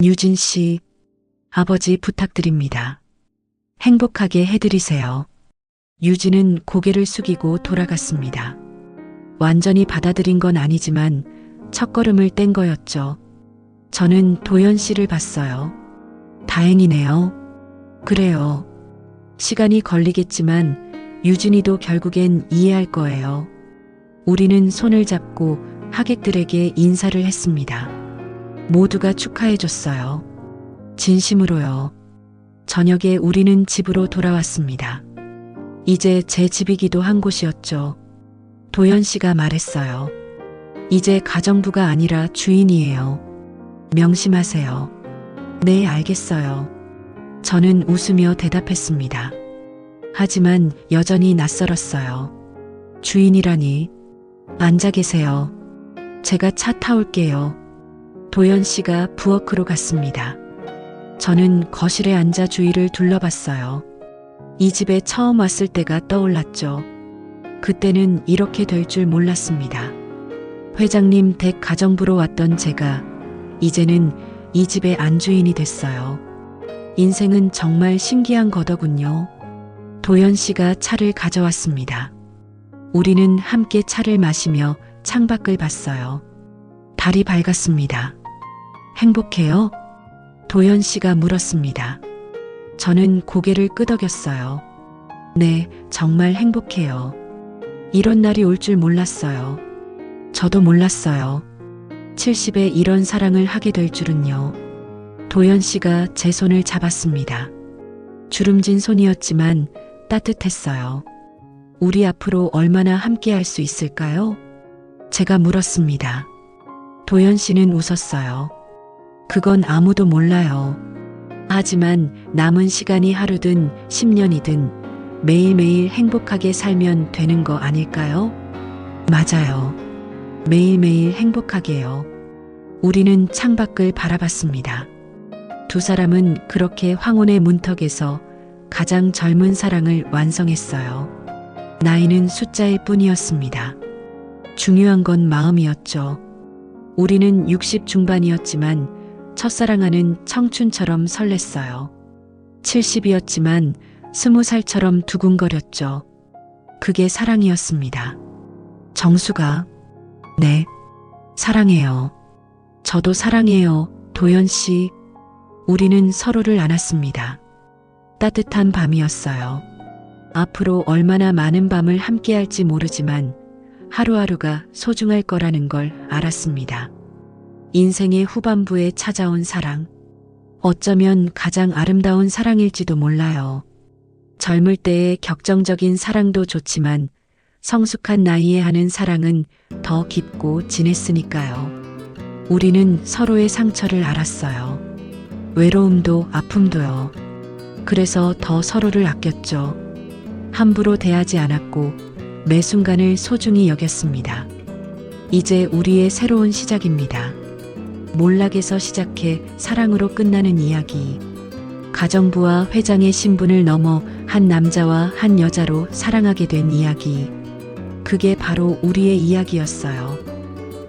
유진 씨, 아버지 부탁드립니다. 행복하게 해드리세요. 유진은 고개를 숙이고 돌아갔습니다. 완전히 받아들인 건 아니지만 첫걸음을 뗀 거였죠. 저는 도연 씨를 봤어요. 다행이네요. 그래요. 시간이 걸리겠지만 유진이도 결국엔 이해할 거예요. 우리는 손을 잡고 하객들에게 인사를 했습니다. 모두가 축하해줬어요. 진심으로요. 저녁에 우리는 집으로 돌아왔습니다. 이제 제 집이기도 한 곳이었죠. 도연 씨가 말했어요. 이제 가정부가 아니라 주인이에요. 명심하세요. 네, 알겠어요. 저는 웃으며 대답했습니다. 하지만 여전히 낯설었어요. 주인이라니. 앉아 계세요. 제가 차 타올게요. 도연 씨가 부엌으로 갔습니다. 저는 거실에 앉아 주위를 둘러봤어요. 이 집에 처음 왔을 때가 떠올랐죠. 그때는 이렇게 될 줄 몰랐습니다. 회장님 댁 가정부로 왔던 제가 이제는 이 집의 안주인이 됐어요. 인생은 정말 신기한 거더군요. 도연 씨가 차를 가져왔습니다. 우리는 함께 차를 마시며 창밖을 봤어요. 달이 밝았습니다. 행복해요? 도연 씨가 물었습니다. 저는 고개를 끄덕였어요. 네, 정말 행복해요. 이런 날이 올 줄 몰랐어요. 저도 몰랐어요. 70에 이런 사랑을 하게 될 줄은요. 도연 씨가 제 손을 잡았습니다. 주름진 손이었지만 따뜻했어요. 우리 앞으로 얼마나 함께 할 수 있을까요? 제가 물었습니다. 도연 씨는 웃었어요. 그건 아무도 몰라요. 하지만 남은 시간이 하루든 10년이든 매일매일 행복하게 살면 되는 거 아닐까요? 맞아요. 매일매일 행복하게요. 우리는 창밖을 바라봤습니다. 두 사람은 그렇게 황혼의 문턱에서 가장 젊은 사랑을 완성했어요. 나이는 숫자일 뿐이었습니다. 중요한 건 마음이었죠. 우리는 60 중반이었지만 첫사랑하는 청춘처럼 설렜어요. 70이었지만 20살처럼 두근거렸죠. 그게 사랑이었습니다. 정수가, 네, 사랑해요. 저도 사랑해요, 도연 씨. 우리는 서로를 안았습니다. 따뜻한 밤이었어요. 앞으로 얼마나 많은 밤을 함께할지 모르지만 하루하루가 소중할 거라는 걸 알았습니다. 인생의 후반부에 찾아온 사랑. 어쩌면 가장 아름다운 사랑일지도 몰라요. 젊을 때의 격정적인 사랑도 좋지만 성숙한 나이에 하는 사랑은 더 깊고 진했으니까요. 우리는 서로의 상처를 알았어요. 외로움도 아픔도요. 그래서 더 서로를 아꼈죠. 함부로 대하지 않았고 매 순간을 소중히 여겼습니다. 이제 우리의 새로운 시작입니다. 몰락에서 시작해 사랑으로 끝나는 이야기. 가정부와 회장의 신분을 넘어 한 남자와 한 여자로 사랑하게 된 이야기. 그게 바로 우리의 이야기였어요.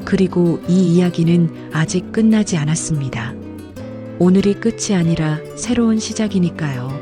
그리고 이 이야기는 아직 끝나지 않았습니다. 오늘이 끝이 아니라 새로운 시작이니까요.